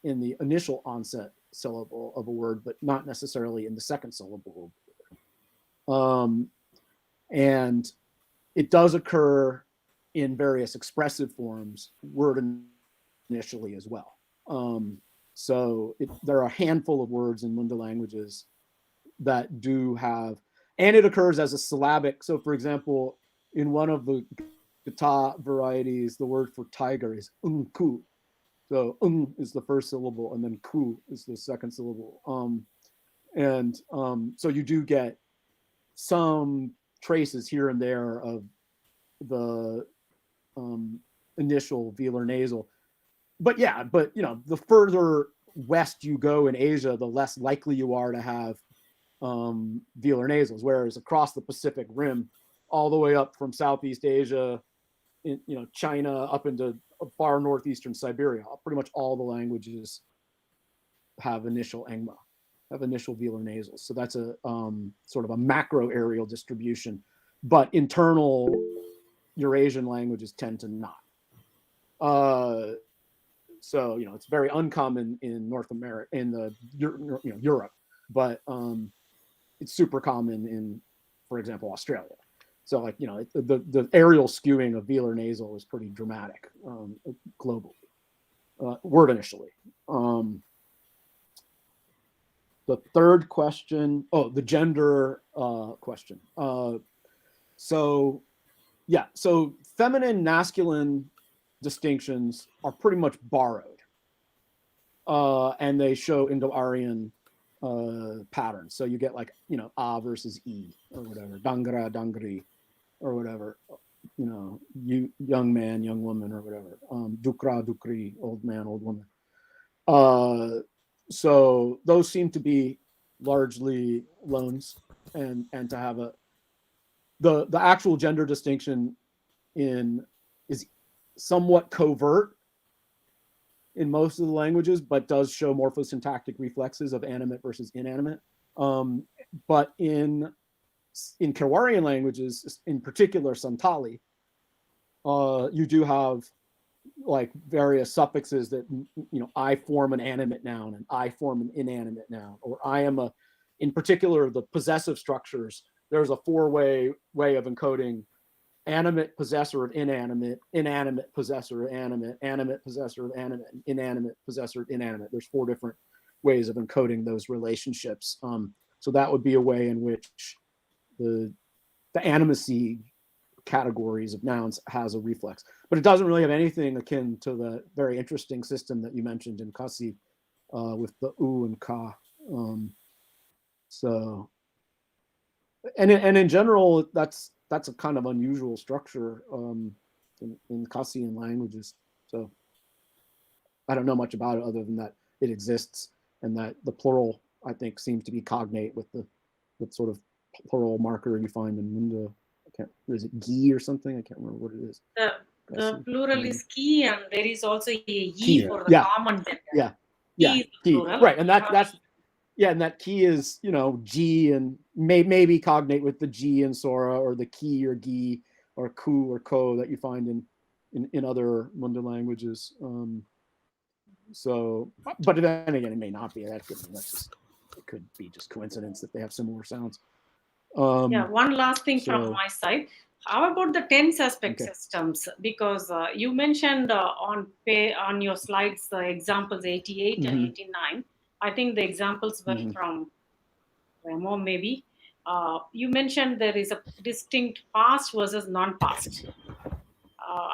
in the initial onset syllable of a word, but not necessarily in the second syllable of a word. And it does occur in various expressive forms, word initially as well. So there are a handful of words in Munda languages that do have, and it occurs as a syllabic. So for example, in one of the Gata varieties, the word for tiger is ku. So is the first syllable and then ku is the second syllable. So you do get some traces here and there of the initial velar nasal. But yeah, the further west you go in Asia, the less likely you are to have velar nasals, whereas across the Pacific Rim, all the way up from Southeast Asia, China up into far northeastern Siberia, pretty much all the languages have initial engma, have initial velar nasals. So that's a sort of a macro areal distribution, but internal Eurasian languages tend to not. So it's very uncommon in North America, in the Europe, but it's super common in, for example, Australia. So like the areal skewing of velar nasal is pretty dramatic globally. Word initially. The third question, the gender question. So feminine, masculine distinctions are pretty much borrowed, and they show Indo-Aryan patterns. So you get like a versus e or whatever, dangra, dangri, or whatever, you young man, young woman, or whatever, dukra, dukri, old man, old woman. So those seem to be largely loans, and to have the actual gender distinction is somewhat covert in most of the languages, but does show morphosyntactic reflexes of animate versus inanimate. But in Kewarian languages, in particular Santali, you do have like various suffixes that I form an animate noun and I form an inanimate noun, or I am in particular the possessive structures. There's a 4-way way of encoding animate possessor of inanimate, inanimate possessor of animate, animate possessor of animate, inanimate possessor of inanimate. There's 4 different ways of encoding those relationships. So that would be a way in which the animacy categories of nouns has a reflex, but it doesn't really have anything akin to the very interesting system that you mentioned in Kasi with the u and ka. So, and in general, that's a kind of unusual structure in Kasian languages. So I don't know much about it other than that it exists, and that the plural, I think, seems to be cognate with the sort of plural marker you find in Munda Is it Gi or something? I can't remember what it is. The plural is ki, and there is also a ye Ki, for the yeah. common gender. Yeah, Ki yeah, is the Ki. plural. Right, and that's yeah, and that Ki is, you know, G and maybe cognate with the G in Sora, or the Ki or Gi or Ku or Ko that you find in other Munda languages. So, but then again, it may not be. It could be just coincidence that they have similar sounds. Yeah, one last thing from so- my side. How about the tense aspect Okay. systems? Because you mentioned on your slides examples 88 and Mhm. 89. I think the examples were Mhm. from Remo, maybe. You mentioned there is a distinct past versus non-past.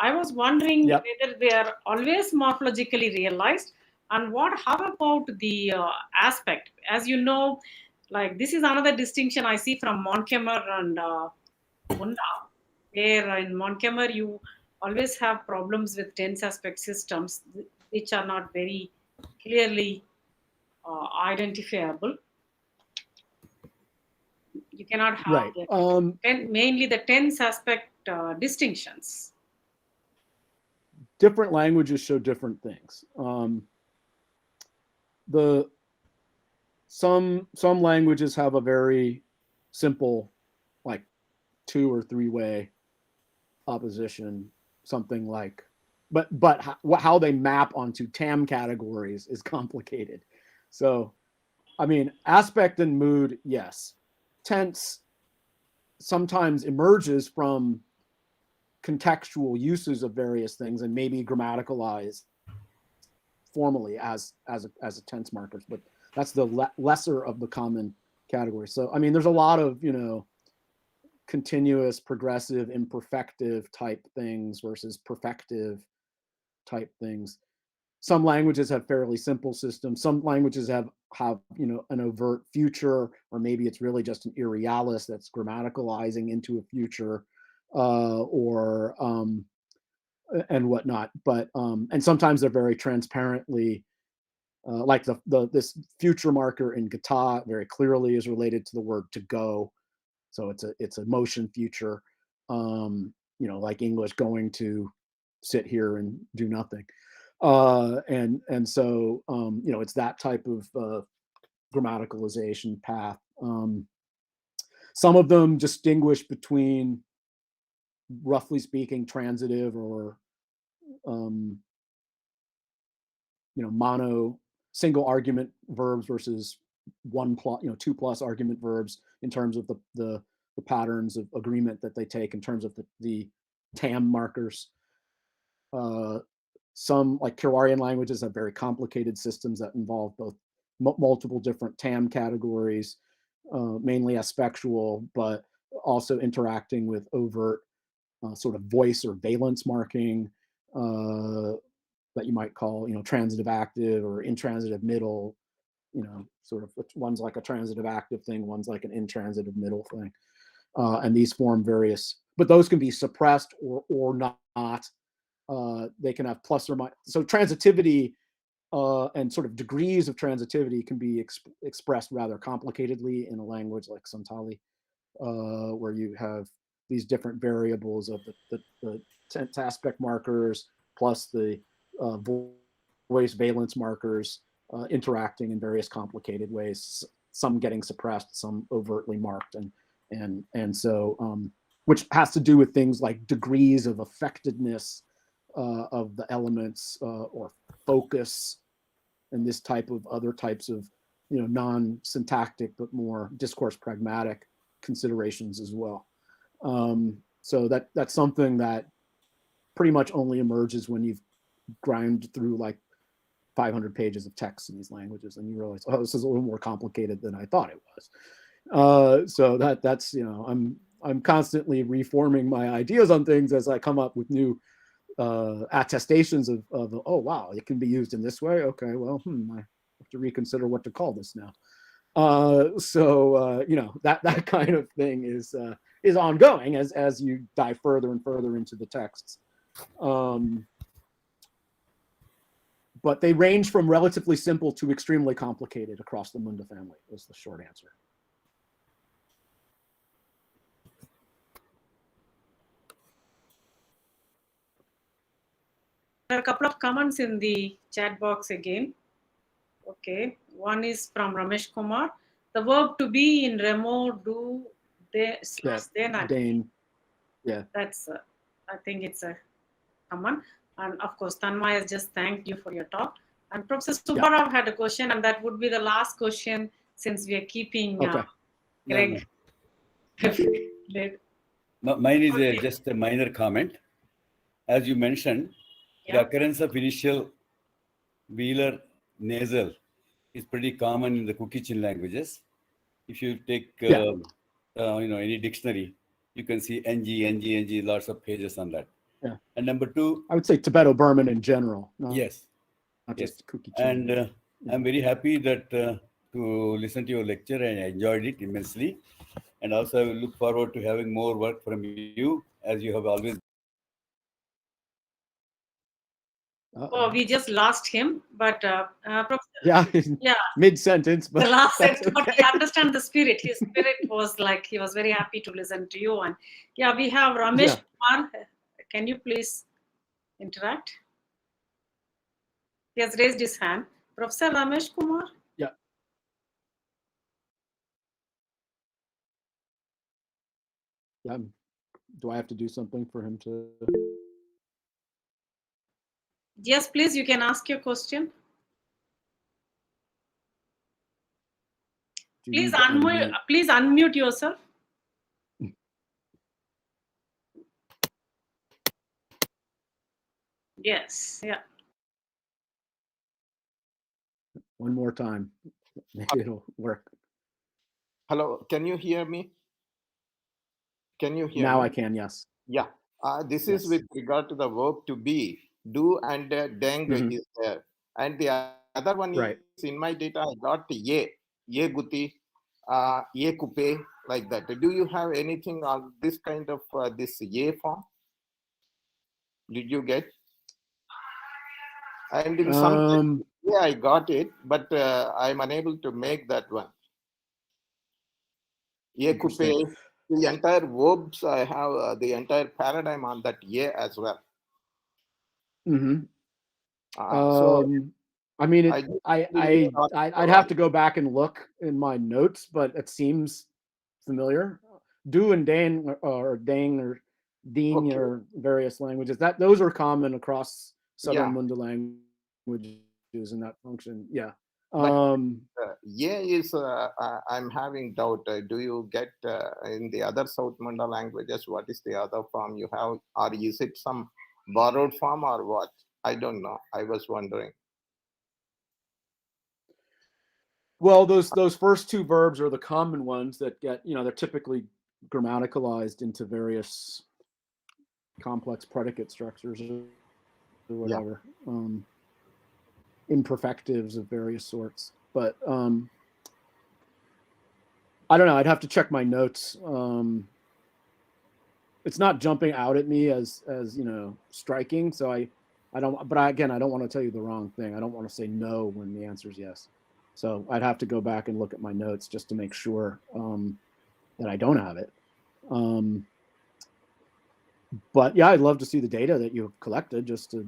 I was wondering Yep. whether they are always morphologically realized, and how about the aspect? As you know, like this is another distinction I see from Montgomery and Munda, where in Montgomery you always have problems with tense aspect systems which are not very clearly identifiable. You cannot have Right. mainly the tense aspect distinctions. Different languages show different things. Some languages have a very simple, like 2 or 3 way opposition, something like, but how they map onto TAM categories is complicated. So, I mean, aspect and mood, yes. Tense sometimes emerges from contextual uses of various things and maybe grammaticalized formally as a tense markers, but that's the lesser of the common categories. So, I mean, there's a lot of, you know, continuous, progressive, imperfective type things versus perfective type things. Some languages have fairly simple systems. Some languages have you know, an overt future, or maybe it's really just an irrealis that's grammaticalizing into a future, or and whatnot. But and sometimes they're very transparently, like this future marker in Gata very clearly is related to the word to go. So it's a motion future, you know, like English going to sit here and do nothing. And so, you know, it's that type of grammaticalization path. Some of them distinguish between, roughly speaking, transitive or, you know, single argument verbs versus 2 plus argument verbs in terms of the patterns of agreement that they take in terms of the TAM markers. Some, like Kirawarian languages, have very complicated systems that involve both multiple different TAM categories, mainly aspectual, but also interacting with overt sort of voice or valence marking that you might call, you know, transitive active or intransitive middle. You know, sort of one's like a transitive active thing, one's like an intransitive middle thing. And these form various, but those can be suppressed or not. They can have plus or minus. So transitivity and sort of degrees of transitivity can be expressed rather complicatedly in a language like Santali, where you have these different variables of the tense aspect markers plus the voice valence markers interacting in various complicated ways, some getting suppressed, some overtly marked, and so which has to do with things like degrees of effectiveness of the elements or focus, and this type of other types of, you know, non-syntactic but more discourse pragmatic considerations as well. So that's something that pretty much only emerges when you've ground through like 500 pages of text in these languages, and you realize, oh, this is a little more complicated than I thought it was. So that's, you know, I'm constantly reforming my ideas on things as I come up with new attestations of oh wow, it can be used in this way. Okay, well, I have to reconsider what to call this now. So you know, that kind of thing is ongoing as you dive further and further into the texts. But they range from relatively simple to extremely complicated across the Munda family, is the short answer. are a couple of comments in the chat box again. Okay, one is from Ramesh Kumar. The verb to be in Remo do they slash then and Dane. Yeah. that's I think it's a common. And of course, Tanmay has just thanked you for your talk. And Professor Subbarao had a question, and that would be the last question since we are keeping Okay. Greg. Mine is Okay. just a minor comment. As you mentioned, the Yeah. occurrence of initial velar nasal is pretty common in the Kuki-Chin languages. If you take any dictionary, you can see NG, lots of pages on that. Yeah. And number two, I would say Tibeto-Burman in general. yes, Not just Kuki-Chin. and I'm very happy that to listen to your lecture, and I enjoyed it immensely. And also, I will look forward to having more work from you, as you have always. Oh, we just lost him, but Yeah, yeah, mid-sentence, but the last that's sentence. But okay. we understand the spirit. His spirit was like he was very happy to listen to you. And yeah, we have Ramesh Kumar. Can you please interact? He has raised his hand. Professor Ramesh Kumar. Yeah. Yeah. Do I have to do something for him to? Yes, please. You can ask your question. Please unmute. Please unmute yourself. Yes. Yeah. One more time. Maybe it'll work. Hello, can you hear me? Can you hear now me? I can, yes. Yeah. This is with regard to the verb to be. Do and deng is there. And the other one is in my data, I got ye guti, ye kupe, like that. Do you have anything on this kind of this ye form? Did you get? And in some yeah, I got it, but I'm unable to make that one. Ye kupe, the entire verbs, I have the entire paradigm on that ye as well. So I mean, I'd have to go back and look in my notes, but it seems familiar. Do and dang or dang or dean or various languages, those are common across Southern Munda languages in that function. Yeah. Yeah, is I'm having doubt. Do you get in the other South Munda languages? What is the other form you have, or is it some borrowed form or what? I don't know. I was wondering. Well, those first two verbs are the common ones that get, they're typically grammaticalized into various complex predicate structures or whatever, imperfectives of various sorts. But I don't know. I'd have to check my notes. It's not jumping out at me as striking. So I don't. But again, I don't want to tell you the wrong thing. I don't want to say no when the answer is yes. So I'd have to go back and look at my notes just to make sure that I don't have it. But yeah, I'd love to see the data that you've collected just to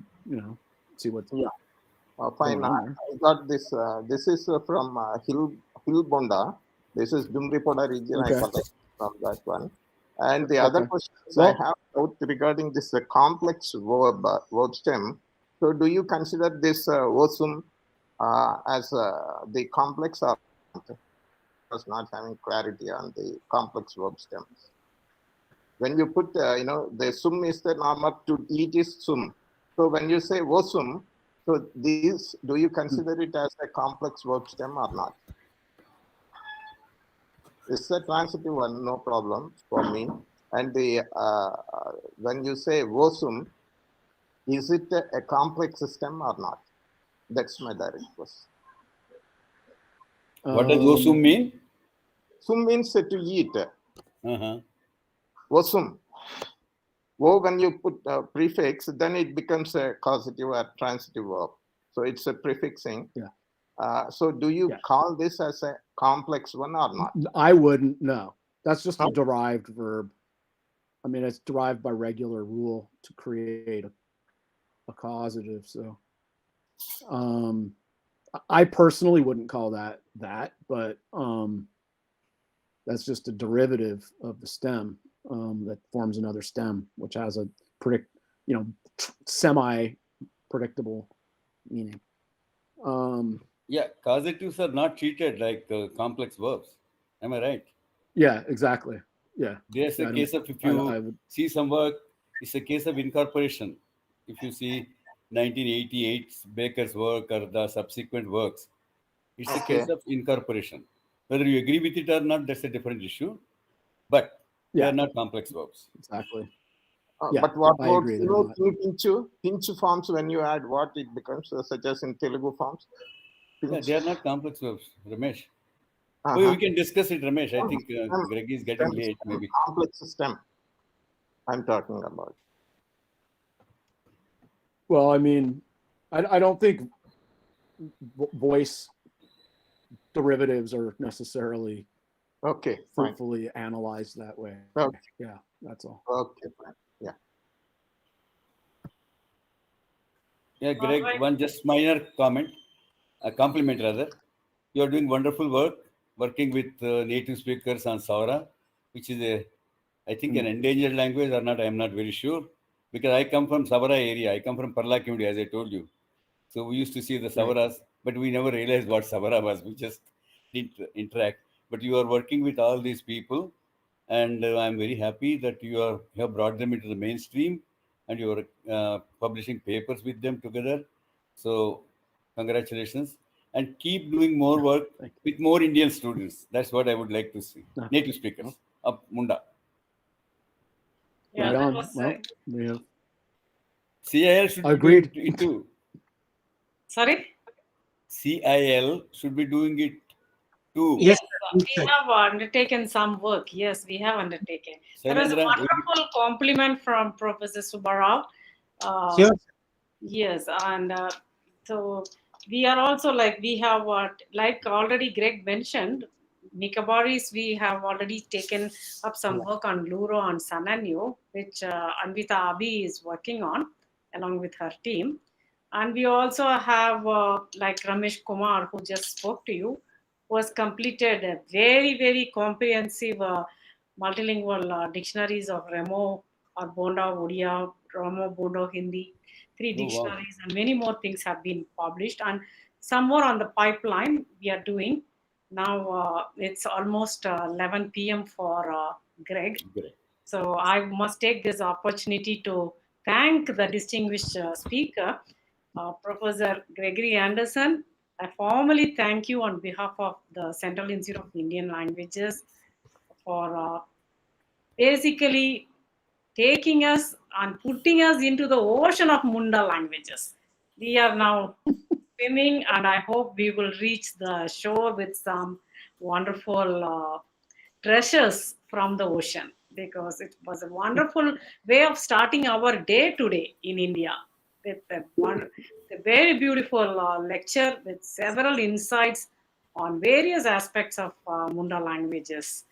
see what's fine. I got this. This is from Hilbonda. This is Dumripoda region. I collected from that one. And the other questions I have out regarding this complex verb stem. So do you consider this osum as the complex, or was not having clarity on the complex verb stems? When you put, the sum is the norm to eat is sum. So when you say osum, so these, do you consider it as a complex verb stem or not? It's a transitive one, no problem for me. And the when you say osum, is it a complex system or not? That's my direct question. What does osum mean? Sum means to eat. Osum. When you put a prefix, then it becomes a causative or transitive verb. So it's a prefixing. So do you call this as a complex one or not? I wouldn't. No, that's just a derived verb. I mean, it's derived by regular rule to create a causative. So I personally wouldn't call that, but that's just a derivative of the stem that forms another stem, which has a semi-predictable meaning. Yeah, causatives are not treated like complex verbs. Am I right? Yeah, exactly. Yeah. There's a case of, if you see some work, it's a case of incorporation. If you see 1988's Baker's work or the subsequent works, it's a case of incorporation. Whether you agree with it or not, that's a different issue. But they are not complex verbs. Exactly. But what about pinch forms? When you add what, it becomes such as in Telugu forms? Yeah, they are not complex verbs, Ramesh. We can discuss it, Ramesh. I think Greg is getting late. Maybe complex system I'm talking about. Well, I mean, I don't think voice derivatives are necessarily fruitfully analyzed that way. Okay. Yeah, that's all. Okay, fine. Yeah. Yeah, Greg, one just minor comment, a compliment rather. You are doing wonderful work, working with native speakers on Saura, which is I think an endangered language or not, I am not very sure. Because I come from Saura area. I come from Parlakimudi, as I told you. So we used to see the Sauras, but we never realized what Saura was. We just didn't interact. But you are working with all these people, and I'm very happy that you have brought them into the mainstream, and you are publishing papers with them together. So congratulations, and keep doing more work with more Indian students. That's what I would like to see. Native speakers of Munda. Yeah, right on. was, well, we have. CIL should Agreed. be doing it too. Sorry? CIL should be doing it too. Yes, we have undertaken some work. Yes, we have undertaken. There was a wonderful compliment from Professor Subbarao. Sure. Yes, and so we are also we have like already Greg mentioned, Nicobaris, we have already taken up some work on Luro and Sananyo, which Anvita Abi is working on along with her team. And we also have like Ramesh Kumar, who just spoke to you, who has completed a very, very comprehensive multilingual dictionaries of Remo or Bonda, Odia, Ramo, Bodo, Hindi, 3 dictionaries, and many more things have been published. And some more on the pipeline we are doing. Now it's almost 11 p.m. for Greg. So I must take this opportunity to thank the distinguished speaker, Professor Gregory Anderson. I formally thank you on behalf of the Central Institute of Indian Languages for basically taking us and putting us into the ocean of Munda languages. We are now swimming, and I hope we will reach the shore with some wonderful treasures from the ocean, because it was a wonderful way of starting our day today in India with a very beautiful lecture with several insights on various aspects of Munda languages.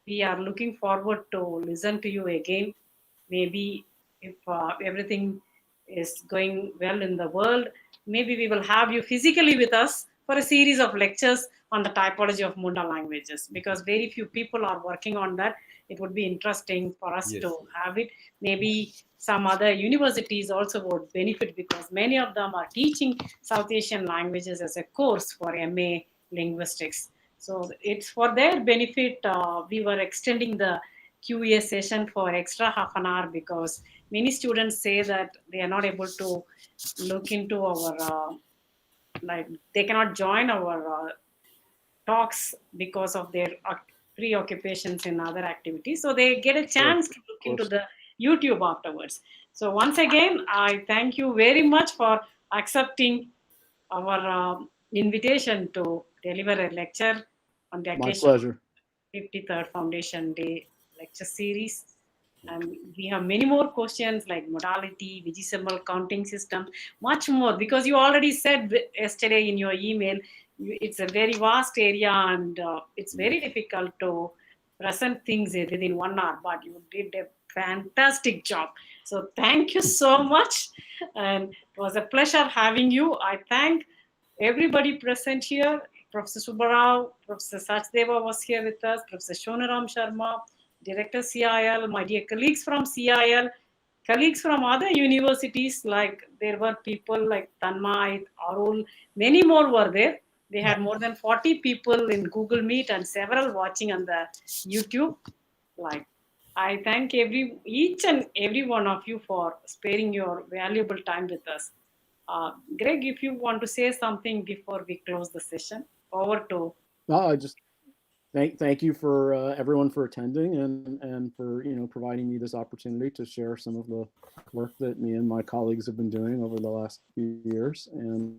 We are looking forward to listen to you again. Maybe if everything is going well in the world, maybe we will have you physically with us for a series of lectures on the typology of Munda languages, because very few people are working on that. It would be interesting for us to have it. Maybe some other universities also would benefit, because many of them are teaching South Asian languages as a course for MA linguistics. So it's for their benefit. We were extending the QA session for extra half an hour, because many students say that they are not able to look into our they cannot join our talks because of their preoccupations in other activities. So they get a chance to look into the YouTube afterwards. So once again, I thank you very much for accepting our invitation to deliver a lecture on the occasion of 53rd Foundation Day lecture series. And we have many more questions like modality, vigesimal counting system, much more, because you already said yesterday in your email, it's a very vast area, and it's very difficult to present things within 1 hour, but you did a fantastic job. So thank you so much. And it was a pleasure having you. I thank everybody present here. Professor Subbarao, Professor Sachdeva was here with us, Professor Shonaram Sharma, Director CIL, my dear colleagues from CIL, colleagues from other universities, like there were people like Tanmay, Arul, many more were there. They had more than 40 people in Google Meet and several watching on the YouTube. Like, I thank each and every one of you for sparing your valuable time with us. Greg, if you want to say something before we close the session, over to. I just thank you for everyone for attending and for providing me this opportunity to share some of the work that me and my colleagues have been doing over the last few years. And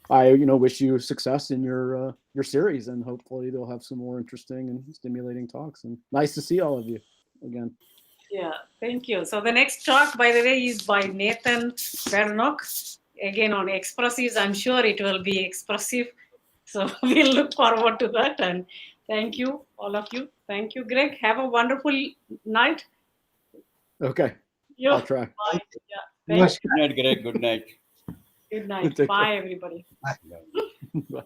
I wish you success in your series, and hopefully they'll have some more interesting and stimulating talks. And nice to see all of you again. Yeah, thank you. So the next talk, by the way, is by Nathan Vernock. Again, on expressives. I'm sure it will be expressive. So we'll look forward to that. And thank you, all of you. Thank you, Greg. Have a wonderful night. Okay. Yeah. I'll try. Bye. Yeah. Good night, Greg. Good night. Good night. Take Bye, care. everybody. Bye.